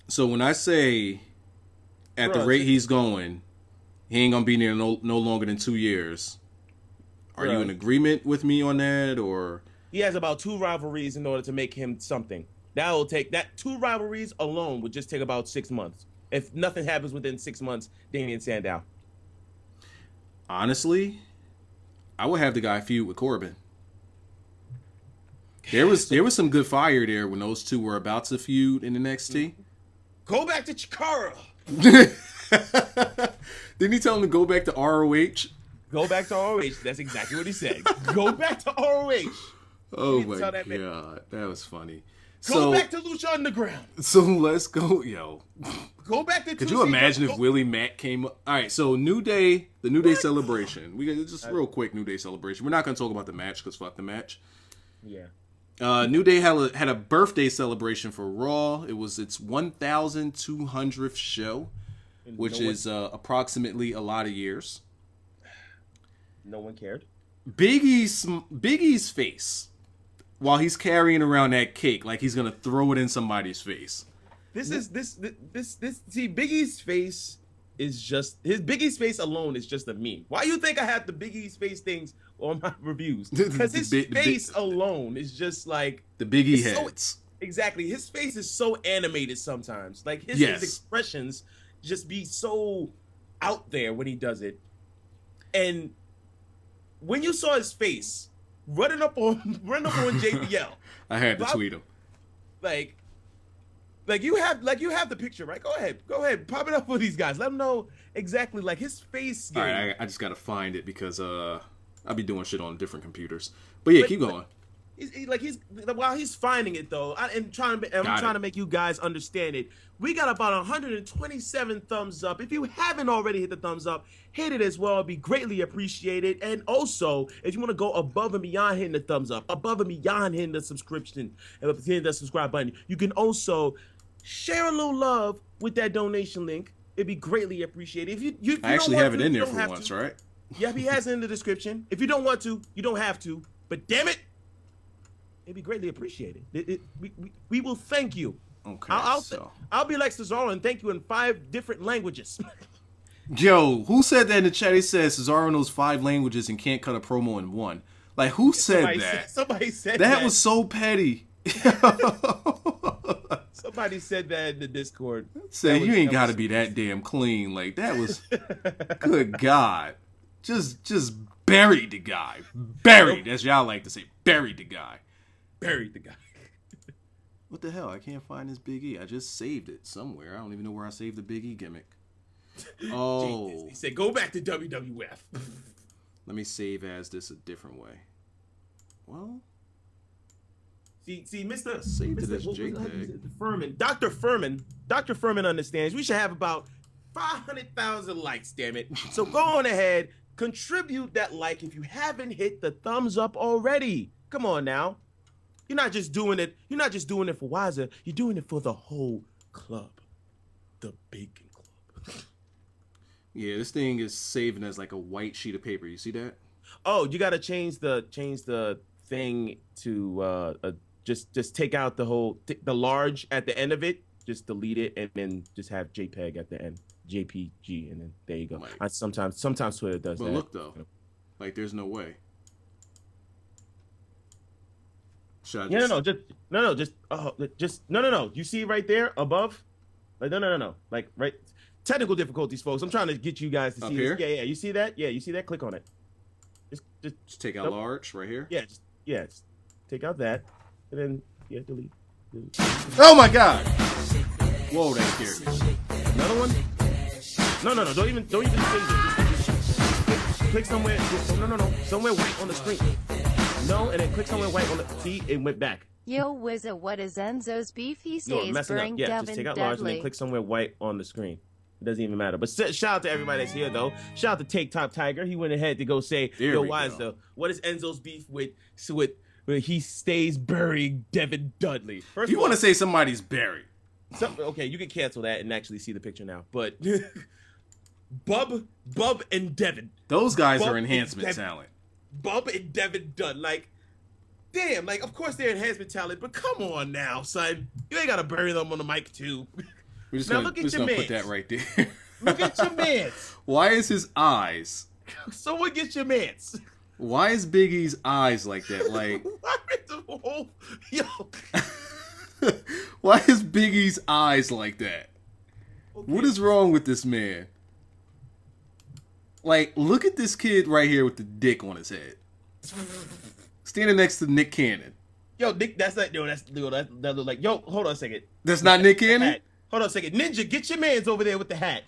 So when I say at the rate he's going, he ain't gonna be there no longer than 2 years. Are you in agreement with me on that, or? He has about 2 rivalries in order to make him something. That 2 rivalries alone would just take about 6 months. If nothing happens within 6 months, Damien Sandow. Honestly, I would have the guy feud with Corbin. There was some good fire there when those two were about to feud in NXT. Go back to Chikara. Didn't he tell him to go back to ROH? Go back to ROH. That's exactly what he said. Go back to ROH. Oh my god, that was funny. Go back to Lucha Underground. So let's go, yo. Go back to. Could you imagine if Willie Mack came up? All right, so New Day, the New Day celebration. We got just real quick New Day celebration. We're not gonna talk about the match because fuck the match. Yeah. New Day had a birthday celebration for Raw. It was its 1,200th show, which is approximately a lot of years. No one cared. Big E's face while he's carrying around that cake like he's gonna throw it in somebody's face. See, Big E's face is just Big E's face alone is just a meme. Why you think I have the Big E's face things on my reviews? Because his face alone is just like the Big E heads. Exactly. His face is so animated sometimes. Like his expressions just be so out there when he does it. And when you saw his face running up on JBL, I had to tweet him. Like you have the picture, right? Go ahead, pop it up for these guys. Let them know exactly like his face. All right, I just gotta find it because I'll be doing shit on different computers. But yeah, keep going. While he's finding it though, I'm trying to make you guys understand it. We got about 127 thumbs up. If you haven't already hit the thumbs up, hit it as well. It'd be greatly appreciated. And also, if you want to go above and beyond hitting the thumbs up, above and beyond hitting the subscription and hitting the subscribe button, you can also share a little love with that donation link. It'd be greatly appreciated. If you I actually have it in there for once, right? Yeah, he has it in the description. If you don't want to, you don't have to. But damn it, it'd be greatly appreciated. We will thank you. Okay, I'll be like Cesaro and thank you in 5 different languages. Yo, who said that in the chat? He said Cesaro knows 5 languages and can't cut a promo in 1. Like, who said that? Somebody said that. That was so petty. Somebody said that in the Discord. Say you ain't got to be that damn clean. Like, that was, good God. Just buried the guy. Buried, as y'all like to say. Buried the guy. Buried the guy. What the hell? I can't find this Big E. I just saved it somewhere. I don't even know where I saved the Big E gimmick. Oh. He said, go back to WWF. Let me save as this a different way. Well. See, Mr. Saved it as JPEG. Dr. Furman understands we should have about 500,000 likes, damn it. So go on ahead, contribute that like if you haven't hit the thumbs up already. Come on now. You're not just doing it for Wyzatv, you're doing it for the whole club. The Bacon Club. Yeah, this thing is saving as like a white sheet of paper. You see that? Oh, you gotta change the thing to just take out the large at the end of it. Just delete it and then just have JPEG at the end. JPG, and then there you go. Sometimes Twitter does that. But look though, like there's no way. No. You see right there above? Like no. Like right. Technical difficulties, folks. I'm trying to get you guys to see here? this. Yeah. You see that? Yeah. You see that? Click on it. Just take out large right here. Yeah. Just take out that, and then delete. Oh my God! Whoa, that scared me. Another one? No. Don't even change it. Just click somewhere. No. Somewhere white on the screen. No, and then click somewhere white on the. See, it went back. Yo, Wizard, what is Enzo's beef? He stays messing up. Yeah, just take out large and then click somewhere white on the screen. It doesn't even matter. But shout out to everybody that's here, though. Shout out to Take Top Tiger. He went ahead to go say, yo, Wyzatv, what is Enzo's beef with he stays burying Devin Dudley? First, you want to say somebody's buried. Okay, you can cancel that and actually see the picture now. But Bub and Devin. Those guys are enhancement talent. Bub and Devin Dunn. Like, damn, like, of course they're enhancement talent, but come on now, son. You ain't got to bury them on the mic, too. We're just gonna put that right there. Look at your mans. Why is his eyes? Someone get your mans. Why is Big E's eyes like that? Like, why are whole yo. Why is Big E's eyes like that? Okay. What is wrong with this man? Like, look at this kid right here with the dick on his head. Standing next to Nick Cannon. Yo, Nick, that's like, yo, that look like, yo, hold on a second. That's not Nick Cannon? Hold on a second. Ninja, get your mans over there with the hat.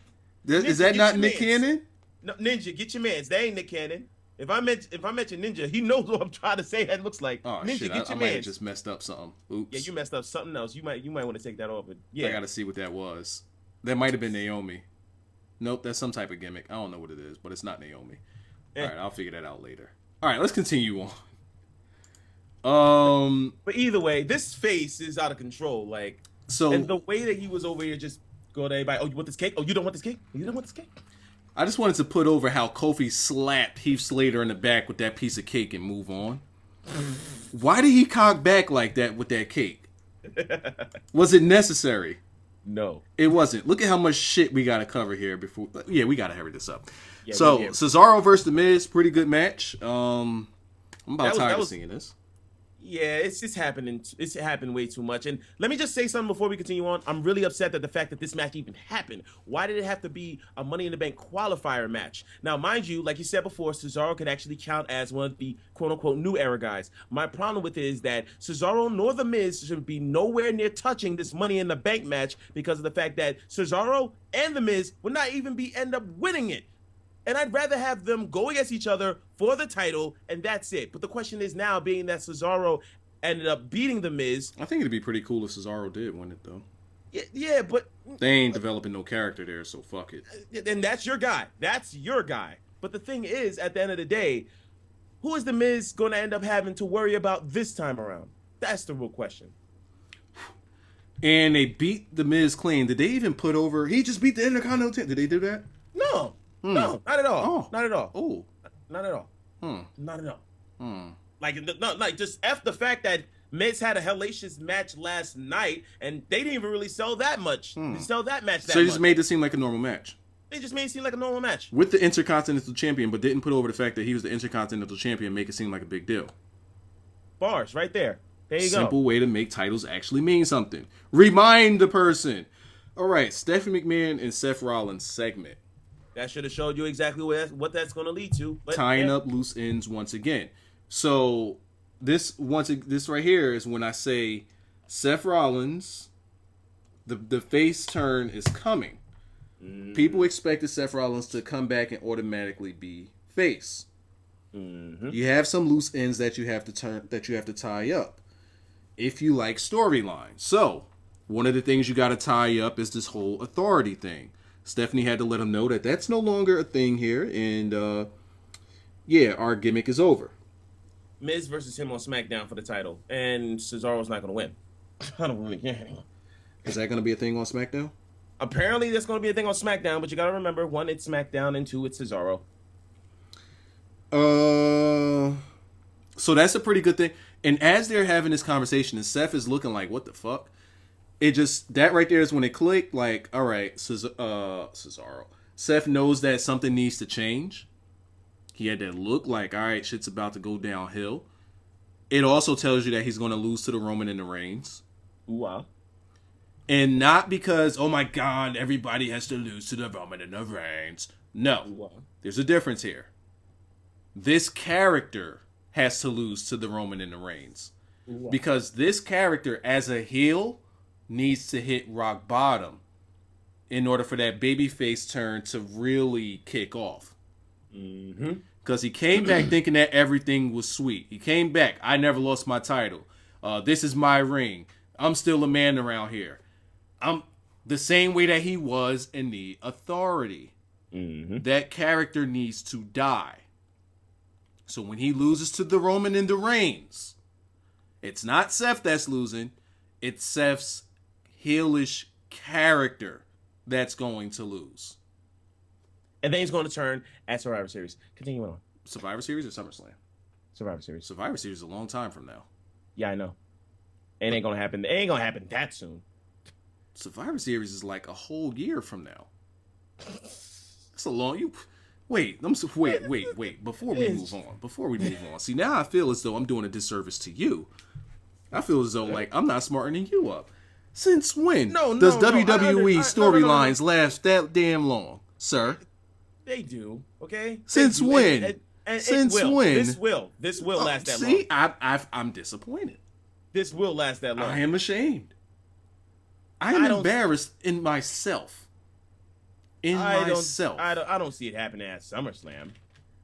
Is that not Nick Cannon? No, Ninja, get your mans. That ain't Nick Cannon. If I mention Ninja, he knows what I'm trying to say that looks like. Oh, Ninja, shit, get I your might have mans. just messed up something. Oops. Yeah, you messed up something else. You might want to take that off. But yeah, I gotta see what that was. That might have been Naomi. Nope, that's some type of gimmick. I don't know what it is, but it's not Naomi. All right, I'll figure that out later. All right, let's continue on. But either way, this face is out of control. Like, so and the way that he was over here just go to everybody. Oh, you want this cake? Oh, you don't want this cake? You don't want this cake? I just wanted to put over how Kofi slapped Heath Slater in the back with that piece of cake and move on. Why did he cock back like that with that cake? Was it necessary? No. It wasn't. Look at how much shit we got to cover here before. Yeah, we got to hurry this up. Yeah, so, Cesaro versus The Miz, pretty good match. I'm about tired of seeing this. Yeah, it's just happening. It's happened way too much. And let me just say something before we continue on. I'm really upset that the fact that this match even happened. Why did it have to be a Money in the Bank qualifier match? Now, mind you, like you said before, Cesaro could actually count as one of the quote-unquote new era guys. My problem with it is that Cesaro nor The Miz should be nowhere near touching this Money in the Bank match because of the fact that Cesaro and The Miz would not even end up winning it. And I'd rather have them go against each other for the title, and that's it. But the question is now, being that Cesaro ended up beating The Miz. I think it'd be pretty cool if Cesaro did win it, though. Yeah, but they ain't developing no character there, so fuck it. And that's your guy. That's your guy. But the thing is, at the end of the day, who is The Miz going to end up having to worry about this time around? That's the real question. And they beat The Miz clean. Did they even put over... He just beat the Intercontinental... Did they do that? No. No, not at all. Oh. Not at all. Oh. Not at all. Not at all. Hmm. Like just F the fact that Miz had a hellacious match last night, and they didn't even really sell that much. They sell that match that So they much. just made it seem like a normal match. They just made it seem like a normal match. With the Intercontinental Champion, but didn't put over the fact that he was the Intercontinental Champion, make it seem like a big deal. Bars, right there. There you go. Simple way to make titles actually mean something. Remind the person. All right, Stephanie McMahon and Seth Rollins segment. That should have showed you exactly what that's going to lead to. But tying up loose ends once again. So this right here is when I say Seth Rollins, the face turn is coming. Mm-hmm. People expected Seth Rollins to come back and automatically be face. Mm-hmm. You have some loose ends that you have to tie up if you like storylines. So one of the things you got to tie up is this whole authority thing. Stephanie had to let him know that that's no longer a thing here, and our gimmick is over. Miz versus him on SmackDown for the title, and Cesaro's not going to win. I don't really care anymore. Is that going to be a thing on SmackDown? Apparently, that's going to be a thing on SmackDown, but you got to remember, one, it's SmackDown, and two, it's Cesaro. So that's a pretty good thing. And as they're having this conversation, and Seth is looking like, what the fuck? It just, that right there is when it clicked, like, all right, Cesaro. Seth knows that something needs to change. He had that look like, all right, shit's about to go downhill. It also tells you that he's going to lose to the Roman and the Reigns. Wow. And not because, oh my God, everybody has to lose to the Roman and the Reigns. No. Wow. There's a difference here. This character has to lose to the Roman and the Reigns. Wow. Because this character, as a heel, needs to hit rock bottom in order for that babyface turn to really kick off. Because he came back thinking that everything was sweet. He came back. I never lost my title. This is my ring. I'm still a man around here. I'm the same way that he was in the Authority. That character needs to die. So when he loses to the Roman and the Reigns, it's not Seth that's losing. It's Seth's heelish character that's going to lose. And then he's going to turn at Survivor Series. Continue on. Survivor Series or SummerSlam? Survivor Series. Survivor Series is a long time from now. Yeah, I know. It ain't going to happen. It ain't going to happen that soon. Survivor Series is like a whole year from now. That's a long... Wait. Before we move on. See, now I feel as though I'm doing a disservice to you. I feel as though like I'm not smartening you up. Since when does WWE storylines last that damn long, sir? They do, okay? Since when? Since when? This will last that long. See, I'm disappointed. This will last that long. I am ashamed. I am embarrassed in myself. I don't see it happening at SummerSlam.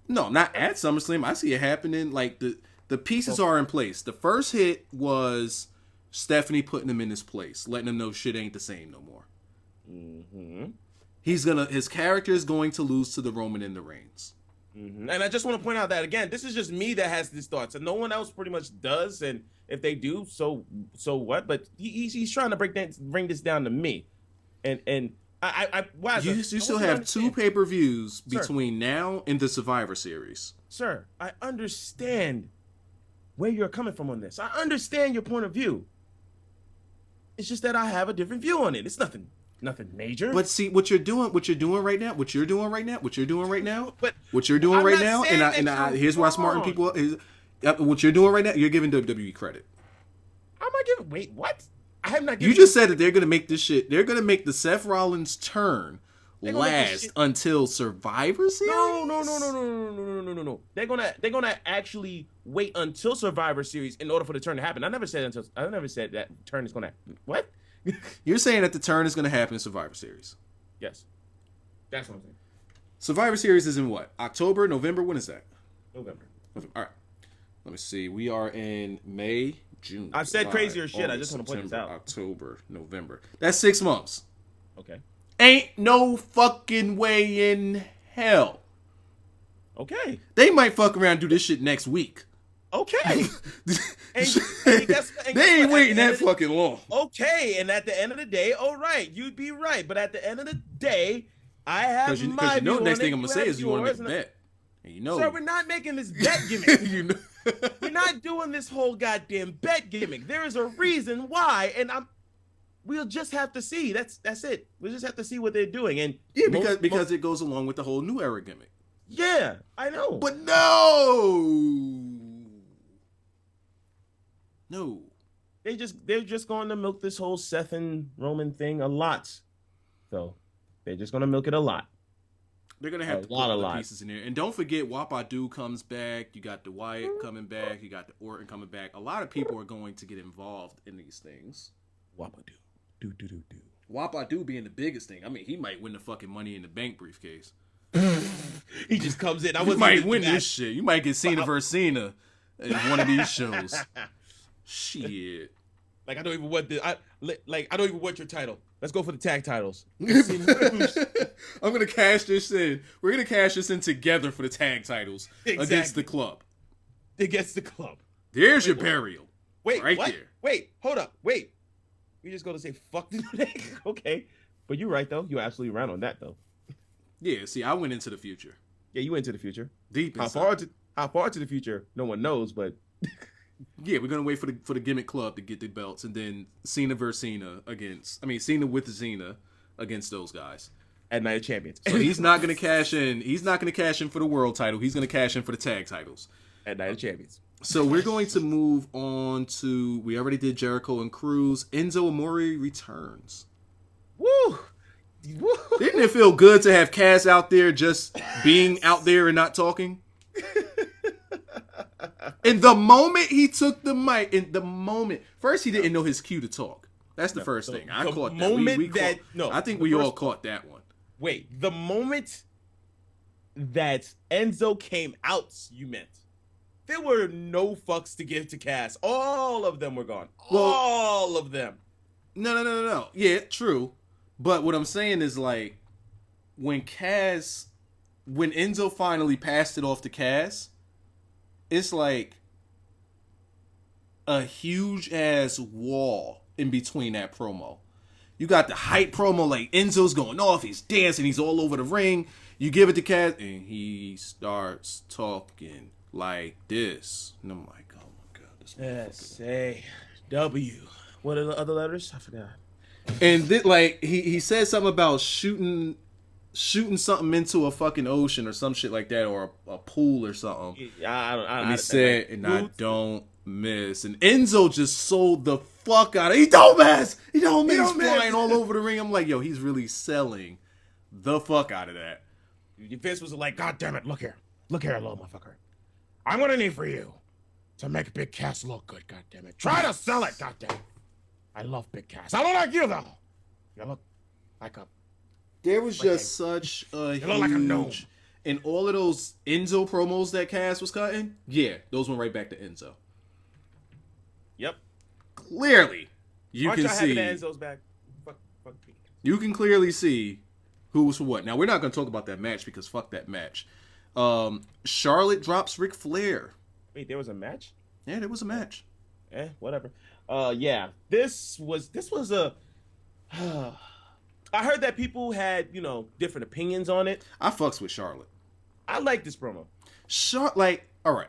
No, not at SummerSlam. I see it happening. Like the pieces are in place. The first hit was Stephanie putting him in his place, letting him know shit ain't the same no more. Mm-hmm. His character is going to lose to the Roman in the Reigns. Mm-hmm. And I just want to point out that again, this is just me that has these thoughts, and no one else pretty much does. And if they do, so what? But he's trying to bring this down to me, and you still have 2 pay-per-views between now and the Survivor Series. Sir, I understand where you're coming from on this. I understand your point of view. It's just that I have a different view on it. It's nothing major. But see, what you're doing right now, here's why smarting people is what you're doing right now. You're giving WWE credit. I'm not giving. Wait, what? I have not. You just said that they're gonna make this shit. They're gonna make the Seth Rollins turn last until Survivor Series. No. They're gonna actually wait until Survivor Series in order for the turn to happen. I never said that turn is gonna happen. What? You're saying that the turn is gonna happen in Survivor Series. Yes, that's what I'm saying. Survivor Series is in what? October, November? When is that? November. All right. Let me see. We are in May, June. I've said crazier shit. I just want to point this out. October, November. That's 6 months. Okay. Ain't no fucking way in hell. Okay. They might fuck around and do this shit next week. Okay. They ain't waiting that fucking long. Okay, and at the end of the day, all right, you'd be right. But at the end of the day, I have my view on it. Next thing I'm gonna say is you want to make a bet. And you know, sir, we're not making this bet gimmick. You know, we're not doing this whole goddamn bet gimmick. There is a reason why, and we'll just have to see. That's it. We'll just have to see what they're doing. And yeah, because it goes along with the whole new era gimmick. Yeah, I know. But no. They're just going to milk this whole Seth and Roman thing a lot. So they're just going to milk it a lot. They're going to have a lot of pieces in there. And don't forget, Wapadu comes back. You got the Wyatt coming back. You got the Orton coming back. A lot of people are going to get involved in these things. Wapadu. Do. Wapadu being the biggest thing. I mean, he might win the fucking Money in the Bank briefcase. He just comes in. You might win this shit. You might get Cena versus Cena in one of these shows. Shit. Like I don't even want your title. Let's go for the tag titles. I'm gonna cash this in. We're gonna cash this in together for the tag titles against the club. Against the club. There's your burial. Wait, right what? there. Wait, hold up. Wait. You just gonna say fuck the tag? Okay. But you're right though. You're absolutely right on that though. Yeah, see, I went into the future. Yeah, you went into the future. Deep inside. How far to the future? No one knows, but yeah, we're gonna wait for the gimmick club to get the belts, and then Cena versus Cena Cena with Cena against those guys at Night of Champions. So he's not gonna cash in. He's not gonna cash in for the world title. He's gonna cash in for the tag titles at Night of Champions. So we're going to move on to. We already did Jericho and Cruz. Enzo Amore returns. Woo! Didn't it feel good to have Cass out there just being out there and not talking? In the moment he took the mic, first he didn't know his cue to talk. That's the first thing. I caught that. I think we all caught that one. Wait, the moment that Enzo came out, you meant there were no fucks to give to Cass. All of them were gone. All of them. No. Yeah, true. But what I'm saying is, like, when Enzo finally passed it off to Cass, it's like a huge ass wall in between that promo. You got the hype promo, like Enzo's going off, he's dancing, he's all over the ring. You give it to Cass, and he starts talking like this. And I'm like, oh my god, this S-A-W. What are the other letters? I forgot. And he said something about shooting shooting something into a fucking ocean or some shit like that, or a pool or something. And he said, and I don't miss. And Enzo just sold the fuck out of it. He don't miss. Flying all over the ring. I'm like, yo, he's really selling the fuck out of that. Vince was like, God damn it, look here, little motherfucker. I'm gonna need for you to make Big Cass look good, God damn it. Try to sell it, God damn it. I love Big Cass. I don't like you though. You look like a. There was just such a huge, like a gnome. And all of those Enzo promos that Cass was cutting, yeah, those went right back to Enzo. Yep. Clearly, you Aren't can y'all see. happy that Enzo's back? Fuck. You can clearly see who was for what. Now we're not going to talk about that match because fuck that match. Charlotte drops Ric Flair. Wait, there was a match? Yeah, there was a match. Whatever. Yeah, this was a. I heard that people had, different opinions on it. I fucks with Charlotte. I like this promo. All right.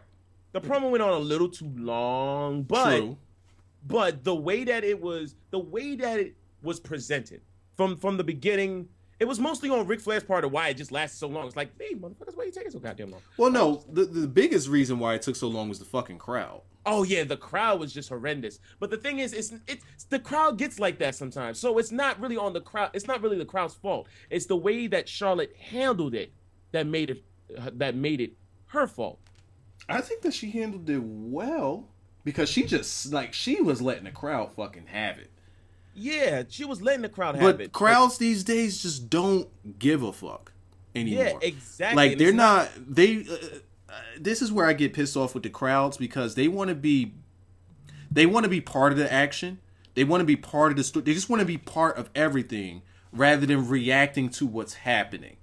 The promo went on a little too long, but True. But the way that it was presented from the beginning, it was mostly on Ric Flair's part of why it just lasted so long. It's like, hey, motherfuckers, why are you taking so goddamn long? Well, no, the biggest reason why it took so long was the fucking crowd. Oh yeah, the crowd was just horrendous. But the thing is, it's the crowd gets like that sometimes. So it's not really on the crowd. It's not really the crowd's fault. It's the way that Charlotte handled it that made it her fault. I think that she handled it well because she just she was letting the crowd fucking have it. Yeah, she was letting the crowd have it. But crowds these days just don't give a fuck anymore. Yeah, exactly. Like they're not. This is where I get pissed off with the crowds because they want to be part of the action. They want to be part of the story. They just want to be part of everything rather than reacting to what's happening.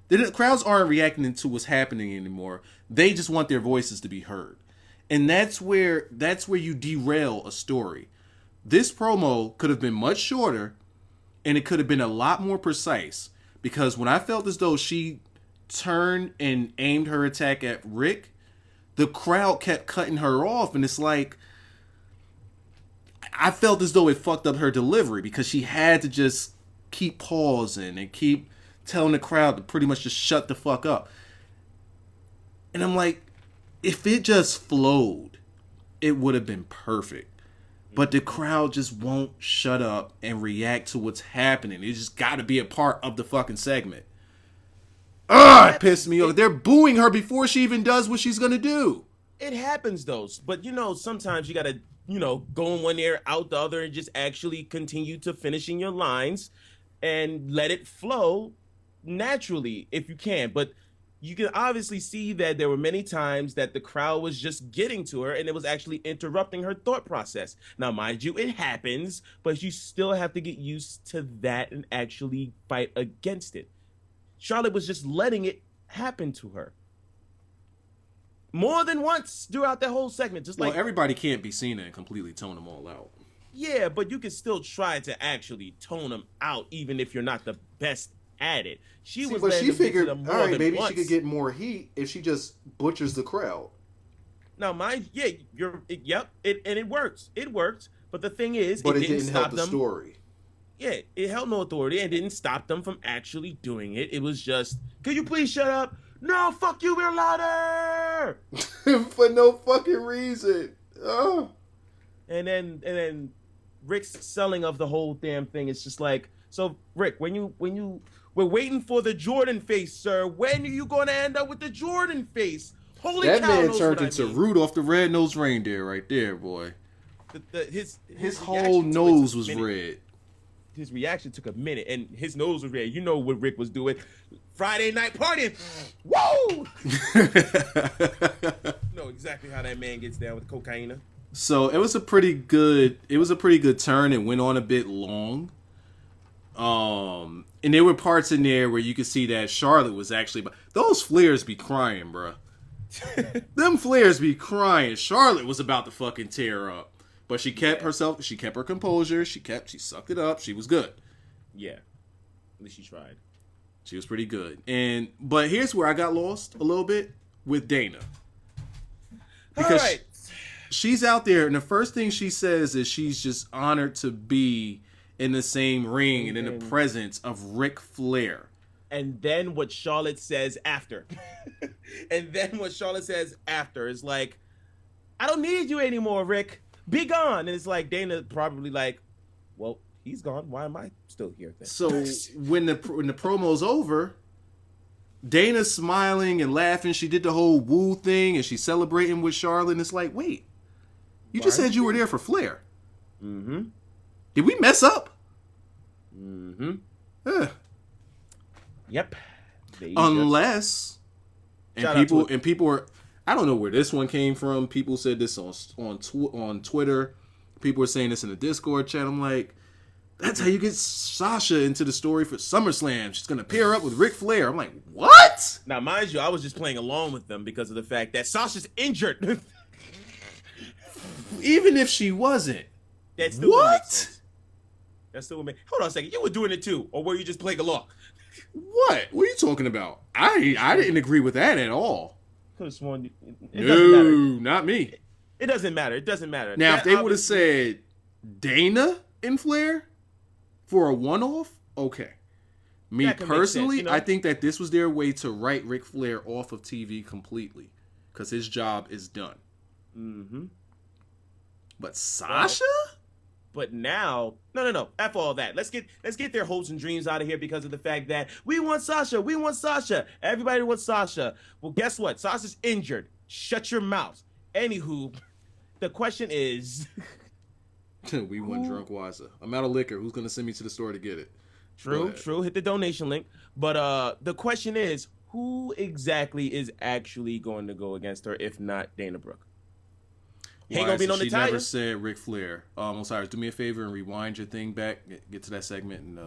The crowds aren't reacting to what's happening anymore. They just want their voices to be heard. And that's where you derail a story. This promo could have been much shorter and it could have been a lot more precise because when I felt as though she turned and aimed her attack at Rick, the crowd kept cutting her off, and it's like I felt as though it fucked up her delivery because she had to just keep pausing and keep telling the crowd to pretty much just shut the fuck up. And I'm like, if it just flowed, it would have been perfect. But the crowd just won't shut up and react to what's happening. It just got to be a part of the fucking segment. It pissed me off. They're booing her before she even does what she's going to do. It happens, though. But, sometimes you got to, go in one ear, out the other, and just actually continue to finishing your lines and let it flow naturally if you can. But you can obviously see that there were many times that the crowd was just getting to her and it was actually interrupting her thought process. Now, mind you, it happens, but you still have to get used to that and actually fight against it. Charlotte was just letting it happen to her more than once throughout that whole segment. Well, everybody can't be Cena and completely tone them all out. Yeah, but you can still try to actually tone them out, even if you're not the best at it. She figured, all right, maybe she could get more heat if she just butchers the crowd. Now, it works. It worked, but the thing is, but it didn't help stop the them. Story. Yeah, it held no authority and didn't stop them from actually doing it. It was just, can you please shut up? No, fuck you, we're louder! For no fucking reason. Oh. And then Rick's selling of the whole damn thing is just like, so Rick, we're waiting for the Jordan face, sir. When are you going to end up with the Jordan face? Holy cow! That man turned into Rudolph the Red-Nosed Reindeer right there, boy. His whole nose was red. His reaction took a minute, and his nose was red. You know what Rick was doing. Friday night partying. Whoa! Know exactly how that man gets down with cocaine. So it was a pretty good turn. It went on a bit long. And there were parts in there where you could see that Charlotte was actually, those flares be crying, bruh. Them flares be crying. Charlotte was about to fucking tear up. But she kept her composure. She sucked it up. She was good. Yeah. At least she tried. She was pretty good. But here's where I got lost a little bit with Dana. Because she's out there, and the first thing she says is she's just honored to be in the same ring and in the presence of Ric Flair. And then what Charlotte says after. And then what Charlotte says after is like, I don't need you anymore, Rick. Be gone. And it's like Dana probably like, well, he's gone. Why am I still here then? So when the promo's over, Dana's smiling and laughing. She did the whole woo thing and she's celebrating with Charlotte. And it's like, wait, you just said you were there for Flair. Mm-hmm. Did we mess up? Mm-hmm. Yep. Unless, and people are, I don't know where this one came from. People said this on Twitter. People were saying this in the Discord chat. I'm like, that's how you get Sasha into the story for SummerSlam. She's gonna pair up with Ric Flair. I'm like, what? Now, mind you, I was just playing along with them because of the fact that Sasha's injured. Even if she wasn't, that still what? That still would make. Hold on a second. You were doing it too, or were you just playing along? What? What are you talking about? I didn't agree with that at all. Could have sworn. No, not me. It doesn't matter. It doesn't matter. Now, if they would have said Dana and Flair for a one-off, okay. Me personally, sense, I think that this was their way to write Ric Flair off of TV completely because his job is done. Mm-hmm. But Sasha? But now, no. F all that. Let's get their hopes and dreams out of here because of the fact that we want Sasha. We want Sasha. Everybody wants Sasha. Well, guess what? Sasha's injured. Shut your mouth. Anywho, the question is, we want Drunk Wiser. I'm out of liquor. Who's gonna send me to the store to get it? True. Hit the donation link. But the question is, who exactly is actually going to go against her if not Dana Brooke? Ain't gonna be no Natalya. She never said Ric Flair. Osiris, do me a favor and rewind your thing back. Get to that segment and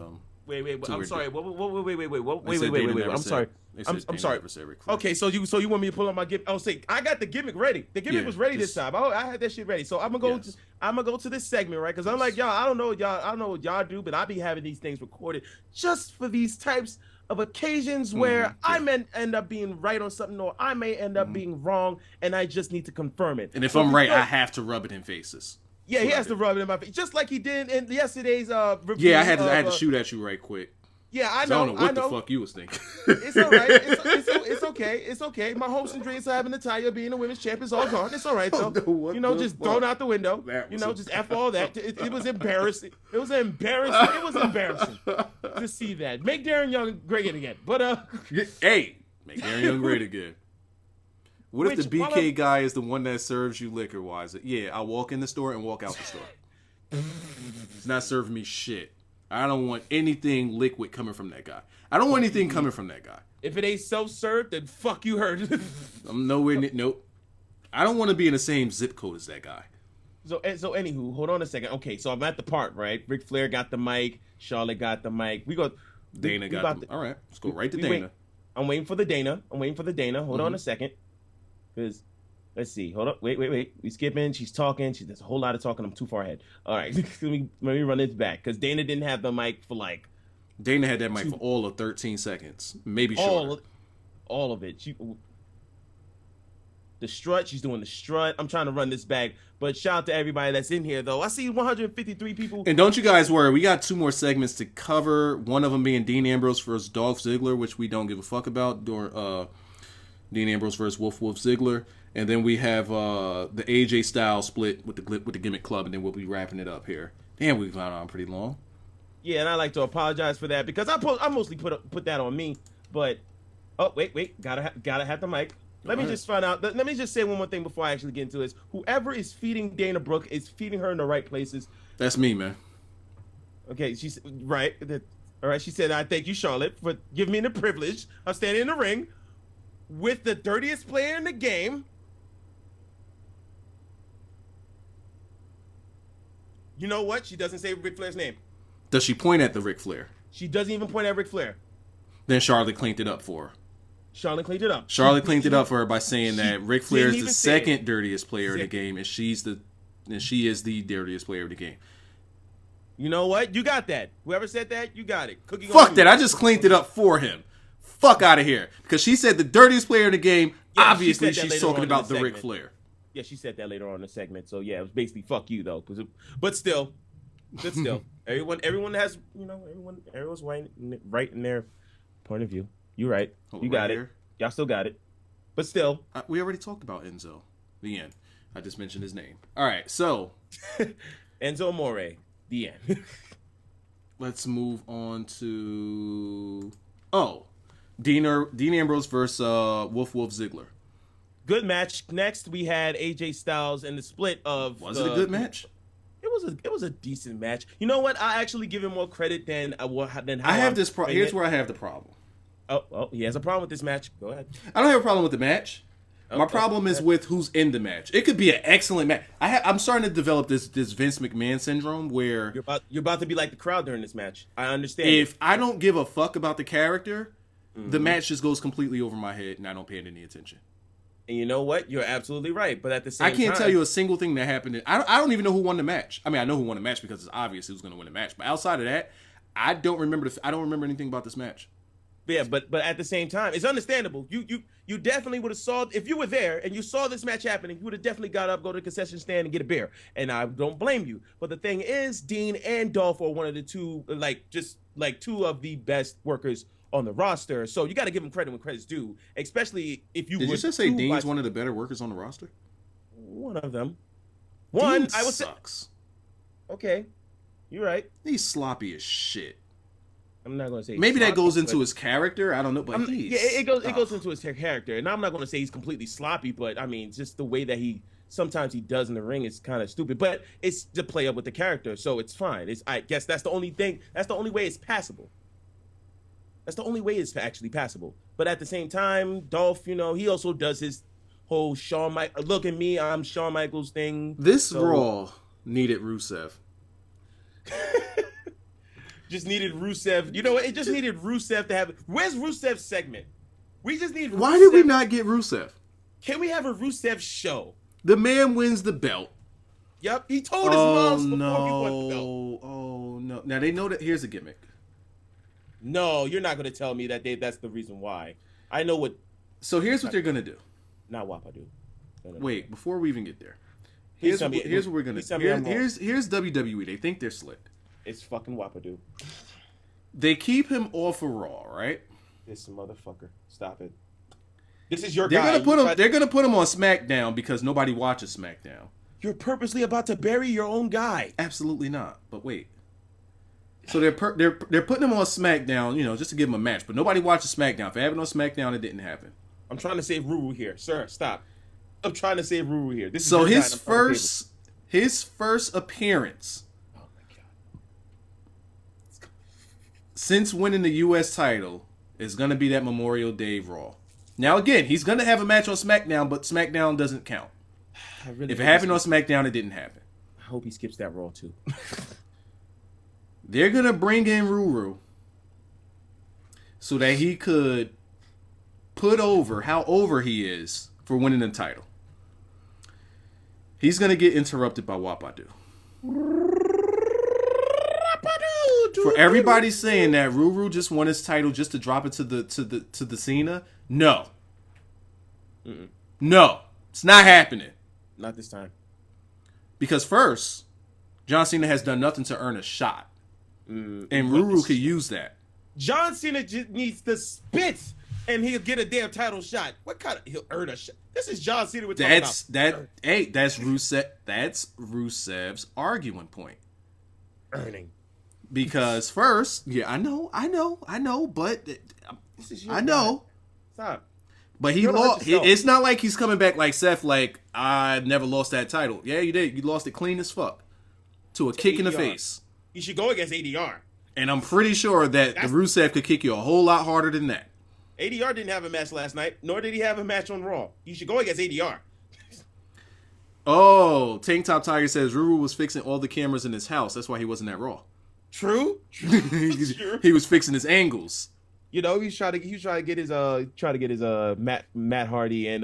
Wait. I'm sorry. Wait. I'm sorry. I'm sorry. Okay, so you want me to pull up my gimmick? Oh, say I got the gimmick ready. The gimmick was ready this time. I had that shit ready. So I'm gonna go to this segment, right? Because I'm like y'all. I don't know what y'all do, but I be having these things recorded just for these types of occasions where I may end up being right on something or I may end up being wrong, and I just need to confirm it. And if I'm right, I have to rub it in faces. Yeah, he has to rub it in my face, just like he did in yesterday's review. Yeah, I had to shoot at you right quick. Yeah, I know. I don't know what the fuck you was thinking. It's all right. It's okay. It's okay. My hopes and dreams of having Natalya being a women's champ is all gone. It's all right though. Just thrown out the window. Just F all that. It was embarrassing. It was embarrassing to see that. Make Darren Young great again. But hey, make Darren Young great again. What if the BK guy is the one that serves you liquor wise? Yeah, I'll walk in the store and walk out the store. It's not serving me shit. I don't want anything liquid coming from that guy. I don't want anything coming from that guy. If it ain't self-served, then fuck you heard. I'm nowhere near. Nope. I don't want to be in the same zip code as that guy. So anywho, hold on a second. Okay, so I'm at the part, right? Ric Flair got the mic. Charlotte got the mic. Dana got the. All right, let's go right to Dana. I'm waiting for the Dana. Hold on a second. Because, let's see. Hold up. Wait. We skipping. She's talking. There's a whole lot of talking. I'm too far ahead. All right. let me run this back. Because Dana didn't have the mic for like... Dana had that mic for all of 13 seconds. Maybe shorter. All of it. The strut. She's doing the strut. I'm trying to run this back. But shout out to everybody that's in here, though. I see 153 people. And don't you guys worry. We got 2 more segments to cover. One of them being Dean Ambrose versus Dolph Ziggler, which we don't give a fuck about. Dean Ambrose versus Wolf Ziggler. And then we have the AJ Styles split with the Gimmick Club, and then we'll be wrapping it up here. Damn, we've gone on pretty long. Yeah, and I like to apologize for that because I mostly put that on me. But wait, gotta have the mic. Let me just find out. Let me just say one more thing before I actually get into this. Whoever is feeding Dana Brooke is feeding her in the right places. That's me, man. Okay, she's right. All right, she said, "I thank you, Charlotte, for giving me the privilege of standing in the ring with the dirtiest player in the game." You know what? She doesn't say Ric Flair's name. Does she point at the Ric Flair? She doesn't even point at Ric Flair. Then Charlotte cleaned it up for her. Charlotte cleaned it up. Charlotte cleaned it up for her by saying that Ric Flair is the second dirtiest player in the game, and she is the dirtiest player in the game. You know what? You got that. Whoever said that, you got it. Fuck that. I just cleaned it up for him. Fuck out of here. Because she said the dirtiest player in the game. Yeah, obviously, she's talking about the Ric Flair. Yeah, she said that later on in the segment. So yeah, it was basically fuck you though. But still, everyone has everyone's right in their Point of view. You're right. Hold You on, got right it. here. Y'all still got it. But still. We already talked about Enzo. The end. I just mentioned his name. All right, so. Enzo Amore. The end. Let's move on to... Oh. Dean Ambrose versus Wolf Ziggler. Good match. Next, we had AJ Styles and the split of... Was it a good match? It was a decent match. You know what? I actually give him more credit than how I have this problem. Here's where I have the problem. Oh, he has a problem with this match. Go ahead. I don't have a problem with the match. Okay. My problem is with who's in the match. It could be an excellent match. I'm starting to develop this Vince McMahon syndrome where you're about to be like the crowd during this match. I understand. If I don't give a fuck about the character, the match just goes completely over my head and I don't pay it any attention. And you know what? You're absolutely right. But at the same time, I can't tell you a single thing that happened. I don't even know who won the match. I mean, I know who won the match because it's obvious who's going to win the match. But outside of that, I don't remember anything about this match. Yeah, but at the same time, it's understandable. You definitely would have saw, if you were there and you saw this match happening, you would have definitely got up, go to the concession stand and get a beer. And I don't blame you. But the thing is, Dean and Dolph are one of the two, two of the best workers on the roster. So you got to give them credit when credit's due, especially if you Did you just say Dean's one of the better workers on the roster? One of them. Dean sucks. Okay. You're right. He's sloppy as shit. I'm not going to say maybe that goes into his character. I don't know, but it goes into his character, and I'm not going to say he's completely sloppy, but I mean, just the way that he sometimes does in the ring is kind of stupid. But it's to play up with the character, so it's fine. I guess that's the only thing. That's the only way it's passable. That's the only way it's actually passable. But at the same time, Dolph, he also does his whole look at me, I'm Shawn Michaels thing. This Raw needed Rusev. Just needed Rusev. You know what? It just needed Rusev to have... Where's Rusev's segment? We just need Rusev. Why did we not get Rusev? Can we have a Rusev show? The man wins the belt. Yep. He told his moms before he won the belt. Oh, no. Now, they know that... Here's a gimmick. No, you're not going to tell me that that's the reason why. I know what... So here's what they're going to do. Not Wapadu. No. Wait, before we even get there. Here's what we're going to do. Here's WWE. They think they're slick. It's fucking Wapadu. They keep him off of Raw, right? This motherfucker. Stop it. This is your guy. They're gonna put him on SmackDown because nobody watches SmackDown. You're purposely about to bury your own guy. Absolutely not. But wait. So they're putting him on SmackDown, just to give him a match. But nobody watches SmackDown. If they have it on SmackDown, it didn't happen. I'm trying to save Ruru here, sir. Stop. I'm trying to save Ruru here. This is so his first appearance. Since winning the U.S. title, is going to be that Memorial Day Raw. Now, again, he's going to have a match on SmackDown, but SmackDown doesn't count. If it happened on SmackDown, it didn't happen. I hope he skips that Raw, too. They're going to bring in Ruru so that he could put over how over he is for winning the title. He's going to get interrupted by Wapadu. For everybody saying that Ruru just won his title just to drop it to the Cena, no. Mm-mm. No. It's not happening. Not this time. Because first, John Cena has done nothing to earn a shot. And Ruru could use that. John Cena just needs to spit and he'll get a damn title shot. What kind of... He'll earn a shot. This is John Cena we're talking about. That's Rusev's arguing point. Earning. Because first, yeah, I know, but I know. Stop. But he lost. It's not like he's coming back like Seth. Like, I never lost that title. Yeah, you did. You lost it clean as fuck to a kick in the face. You should go against ADR. And I'm pretty sure that the Rusev could kick you a whole lot harder than that. ADR didn't have a match last night, nor did he have a match on Raw. You should go against ADR. Oh, Tank Top Tiger says Ruru was fixing all the cameras in his house. That's why he wasn't at Raw. True. He was fixing his angles. He was trying to get his Matt Hardy and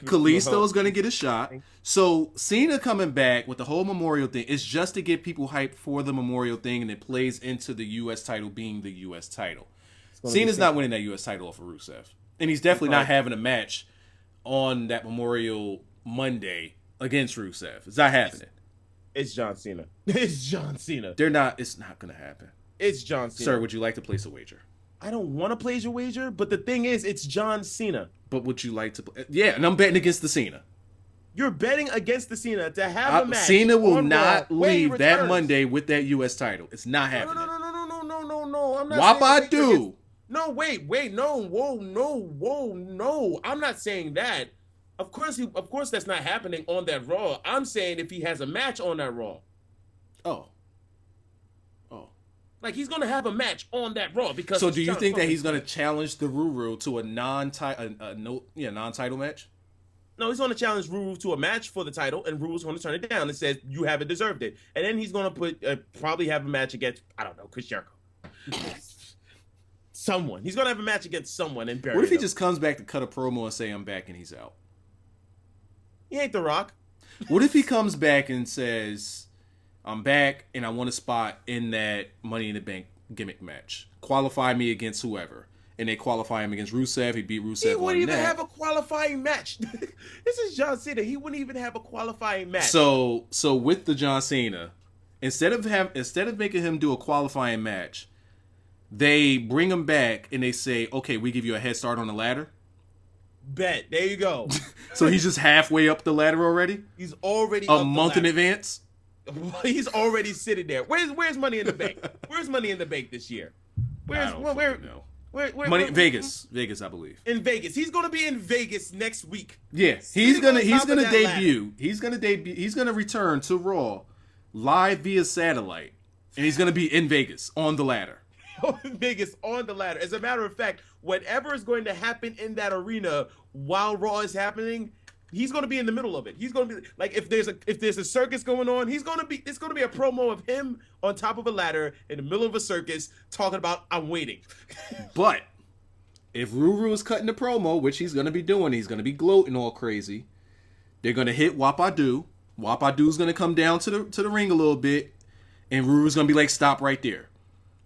Kalisto's gonna get a shot. So Cena coming back with the whole Memorial thing is just to get people hyped for the Memorial thing, and it plays into the U.S. title being the U.S. title. Cena's not winning that U.S. title off of Rusev, and he's definitely not having a match on that Memorial Monday against Rusev. It's not happening. It's John Cena. It's John Cena. It's not gonna happen. It's John Cena. Sir, would you like to place a wager? I don't want to place your wager, but the thing is, it's John Cena. But would you like to play? Yeah, and I'm betting against the Cena. You're betting against the Cena to have a match. Cena will not Raw leave that Monday with that U.S. title. It's not happening. No. I'm not. Wapa do. No, wait, no, no. I'm not saying that. Of course, that's not happening on that Raw. I'm saying if he has a match on that Raw. Oh. Like he's gonna have a match on that Raw because. So do you think that he's gonna challenge the Ruru to a non-title match? No, he's gonna challenge Ruru to a match for the title, and Ruru's gonna turn it down and says you haven't deserved it. And then he's gonna probably have a match against Chris Jericho. Someone. He's gonna have a match against someone and bury What if he just comes back to cut a promo and say I'm back and he's out? He ain't The Rock. What if he comes back and says I'm back and I want a spot in that Money in the Bank gimmick match? Qualify me against whoever. And they qualify him against Rusev. He beat Rusev. He wouldn't even have a qualifying match. This is John Cena. He wouldn't even have a qualifying match. So with the John Cena, instead of making him do a qualifying match, they bring him back and they say, okay, we give you a head start on the ladder. Bet. There you go. So he's just halfway up the ladder already? He's already a month in advance? He's already sitting there. Where's Money in the Bank? Where's Money in the Bank this year? Where Vegas, I believe. In Vegas. He's going to be in Vegas next week. Yeah, he's going to debut. He's going to return to Raw live via satellite. And he's going to be in Vegas on the ladder. Vegas on the ladder. As a matter of fact, whatever is going to happen in that arena while Raw is happening, he's going to be in the middle of it. He's going to be like if there's a circus going on, it's going to be a promo of him on top of a ladder in the middle of a circus talking about I'm waiting. But if Ruru is cutting the promo, which he's going to be doing, he's going to be gloating all crazy. They're going to hit Wapadu. Wapadu's going to come down to the ring a little bit, and Ruru's going to be like, stop right there.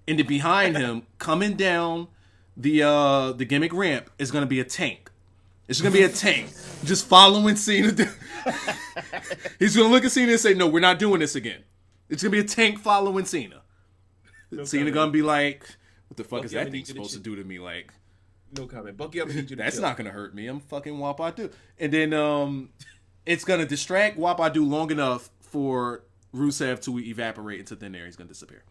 And then behind him, coming down the gimmick ramp, is going to be a tank. It's going to be a tank just following Cena. He's going to look at Cena and say, no, we're not doing this again. It's going to be a tank following Cena. Cena going to be like, what the fuck is that thing supposed to do to me? Like, no comment. Bucky, I'm going to need you to That's not going to hurt me. I'm fucking Wapadu. And then it's going to distract Wapadu long enough for Rusev to evaporate into thin air. He's going to disappear.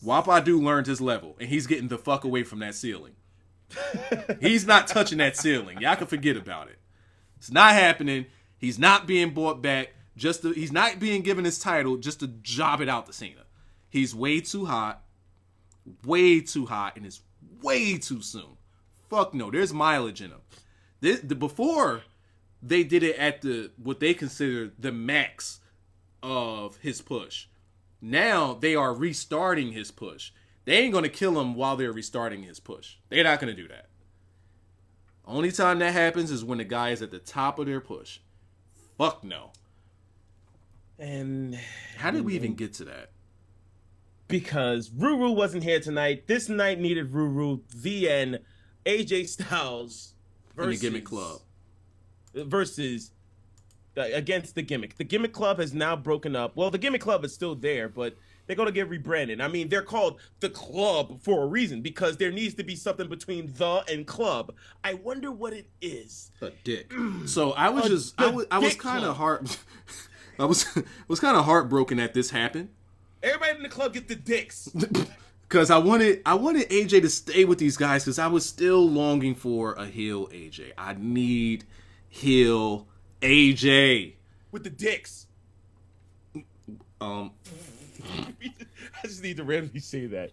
Wapadu learned his level, and he's getting the fuck away from that ceiling. He's not touching that ceiling. Y'all can forget about it. It's not happening. He's not being brought back. He's not being given his title just to job it out to Cena. He's way too hot, and it's way too soon. Fuck no. There's mileage in him. Before they did it at what they consider the max of his push. Now they are restarting his push. They ain't going to kill him while they're restarting his push. They're not going to do that. Only time that happens is when the guy is at the top of their push. Fuck no. And how did we even get to that? Because Ruru wasn't here tonight. This night needed Ruru. The end. AJ Styles versus the Gimmick Club. Against the Gimmick. The Gimmick Club has now broken up. Well, the Gimmick Club is still there, but they're going to get rebranded. I mean, they're called the Club for a reason because there needs to be something between the and club. I wonder what it is. A dick. So I was kind of I was kind of heartbroken that this happened. Everybody in the club get the dicks. Because I wanted AJ to stay with these guys because I was still longing for a heel AJ. I need heel AJ with the dicks. I just need to randomly say that.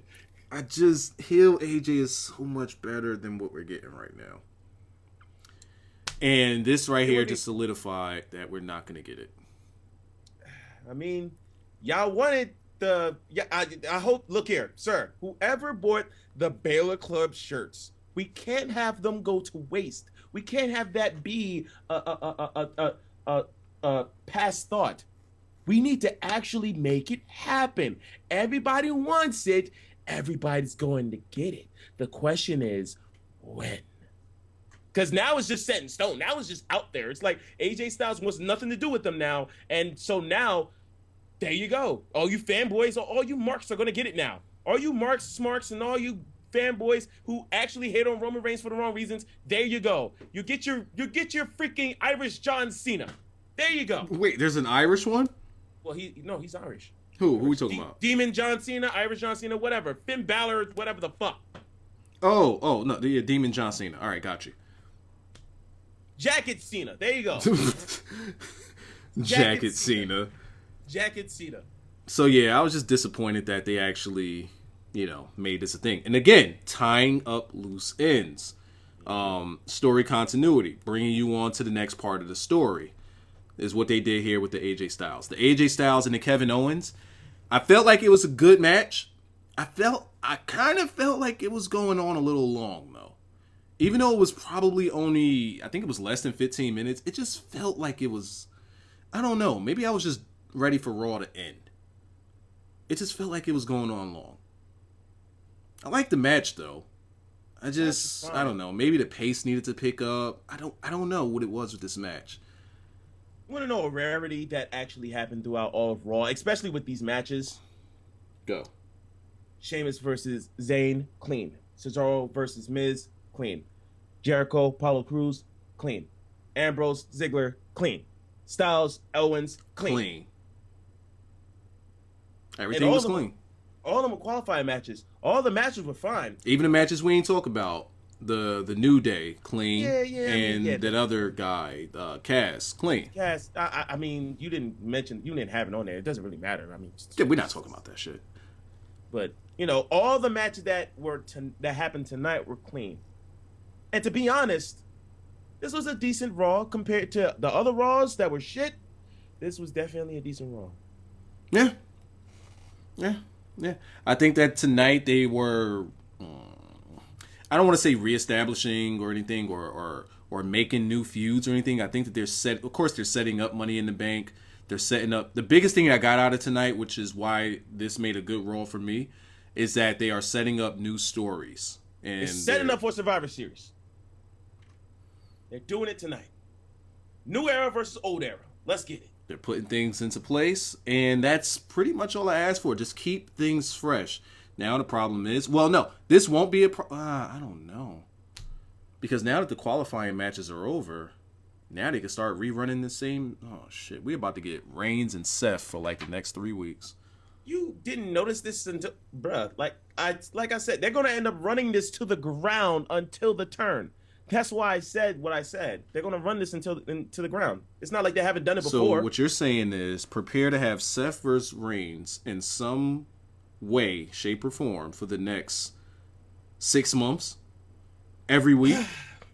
Heel AJ is so much better than what we're getting right now. And this right here just solidified that we're not going to get it. I mean, y'all wanted I hope, look here, sir, whoever bought the Baylor Club shirts, we can't have them go to waste. We can't have that be a past thought. We need to actually make it happen. Everybody wants it. Everybody's going to get it. The question is, when? Because now it's just set in stone. Now it's just out there. It's like AJ Styles wants nothing to do with them now. And so now, there you go. All you fanboys or all you marks are going to get it now. All you Marks, Smarks, and all you fanboys who actually hate on Roman Reigns for the wrong reasons, there you go. You get your freaking Irish John Cena. There you go. Wait, there's an Irish one? Well, he's Irish. Who are we talking about? Demon John Cena, Irish John Cena, whatever. Finn Balor, whatever the fuck. Oh, no, yeah, Demon John Cena. All right, got you. Jacket Cena. There you go. Jacket Cena. Jacket Cena. So, yeah, I was just disappointed that they actually, made this a thing. And again, tying up loose ends. Story continuity. Bringing you on to the next part of the story is what they did here with the AJ Styles. The AJ Styles and the Kevin Owens. I felt like it was a good match. I kind of felt like it was going on a little long, though. Even though it was probably only, I think it was less than 15 minutes, it just felt like it was, I don't know, maybe I was just ready for Raw to end. It just felt like it was going on long. I like the match, though. I don't know, maybe the pace needed to pick up. I don't know what it was with this match. You want to know a rarity that actually happened throughout all of Raw, especially with these matches? Go. Sheamus versus Zayn, clean. Cesaro versus Miz, clean. Jericho, Apollo Crews, clean. Ambrose, Ziggler, clean. Styles, Owens, clean. Everything was clean. All of them were qualifying matches. All the matches were fine. Even the matches we ain't talk about. The New Day, clean. And that other guy, Cass, clean. Cass, I mean, you didn't have it on there. It doesn't really matter. I mean, yeah, we're not talking about that shit. But all the matches that happened tonight were clean. And to be honest, this was a decent Raw compared to the other Raws that were shit. This was definitely a decent Raw. Yeah. I think that tonight they were, I don't want to say reestablishing or anything or making new feuds or anything. I think that they're setting up Money in the Bank. They're setting up, the biggest thing I got out of tonight, which is why this made a good Raw for me, is that they are setting up new stories. And it's setting up for Survivor Series. They're doing it tonight. New era versus old era. Let's get it. They're putting things into place, and that's pretty much all I asked for. Just keep things fresh. Now the problem is, this won't be I don't know. Because now that the qualifying matches are over, now they can start rerunning the same. Oh, shit. We're about to get Reigns and Seth for like the next 3 weeks. You didn't notice this until, bruh, like I said, they're going to end up running this to the ground until the turn. That's why I said what I said. They're going to run this into the ground. It's not like they haven't done it before. So what you're saying is prepare to have Seth versus Reigns in some way, shape, or form for the next 6 months? Every week?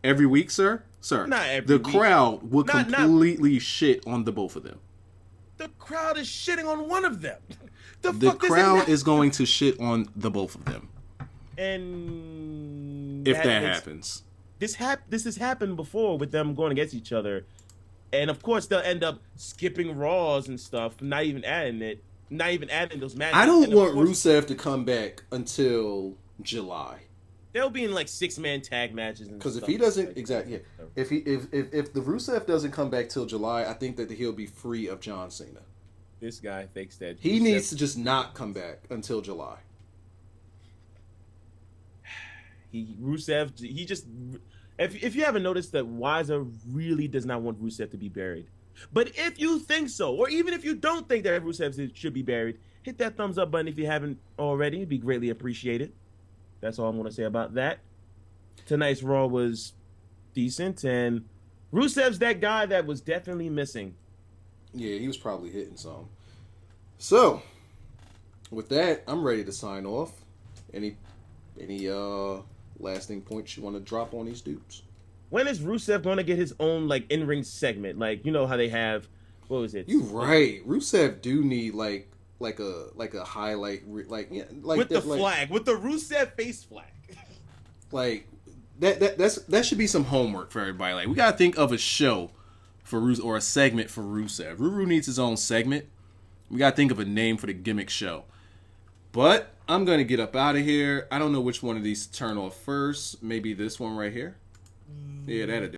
Every week, sir? Sir, not every week. Crowd will completely shit on the both of them. The crowd is shitting on one of them. The crowd is going to shit on the both of them. And if that happens. This has happened before with them going against each other. And of course they'll end up skipping Raws and stuff, not even adding those matches. I don't want Rusev to come back until July. They'll be in like 6-man tag matches. Because if he doesn't, if the Rusev doesn't come back till July, I think that he'll be free of John Cena. This guy thinks that he needs to just not come back until July. If you haven't noticed that Wyzatv really does not want Rusev to be buried. But if you think so, or even if you don't think that Rusev should be buried, hit that thumbs up button if you haven't already. It'd be greatly appreciated. That's all I'm going to say about that. Tonight's Raw was decent, and Rusev's that guy that was definitely missing. Yeah, he was probably hitting some. So, with that, I'm ready to sign off. Any lasting points you want to drop on these dudes? When is Rusev going to get his own like in-ring segment? Like, you know how they have, what was it? You right. Rusev do need like a highlight like with the flag, with the Rusev face flag. Like that should be some homework for everybody. Like, we gotta think of a show for Rusev or a segment for Rusev. Ruru needs his own segment. We gotta think of a name for the gimmick show. But I'm gonna get up out of here. I don't know which one of these to turn off first. Maybe this one right here. Yeah, that'll do.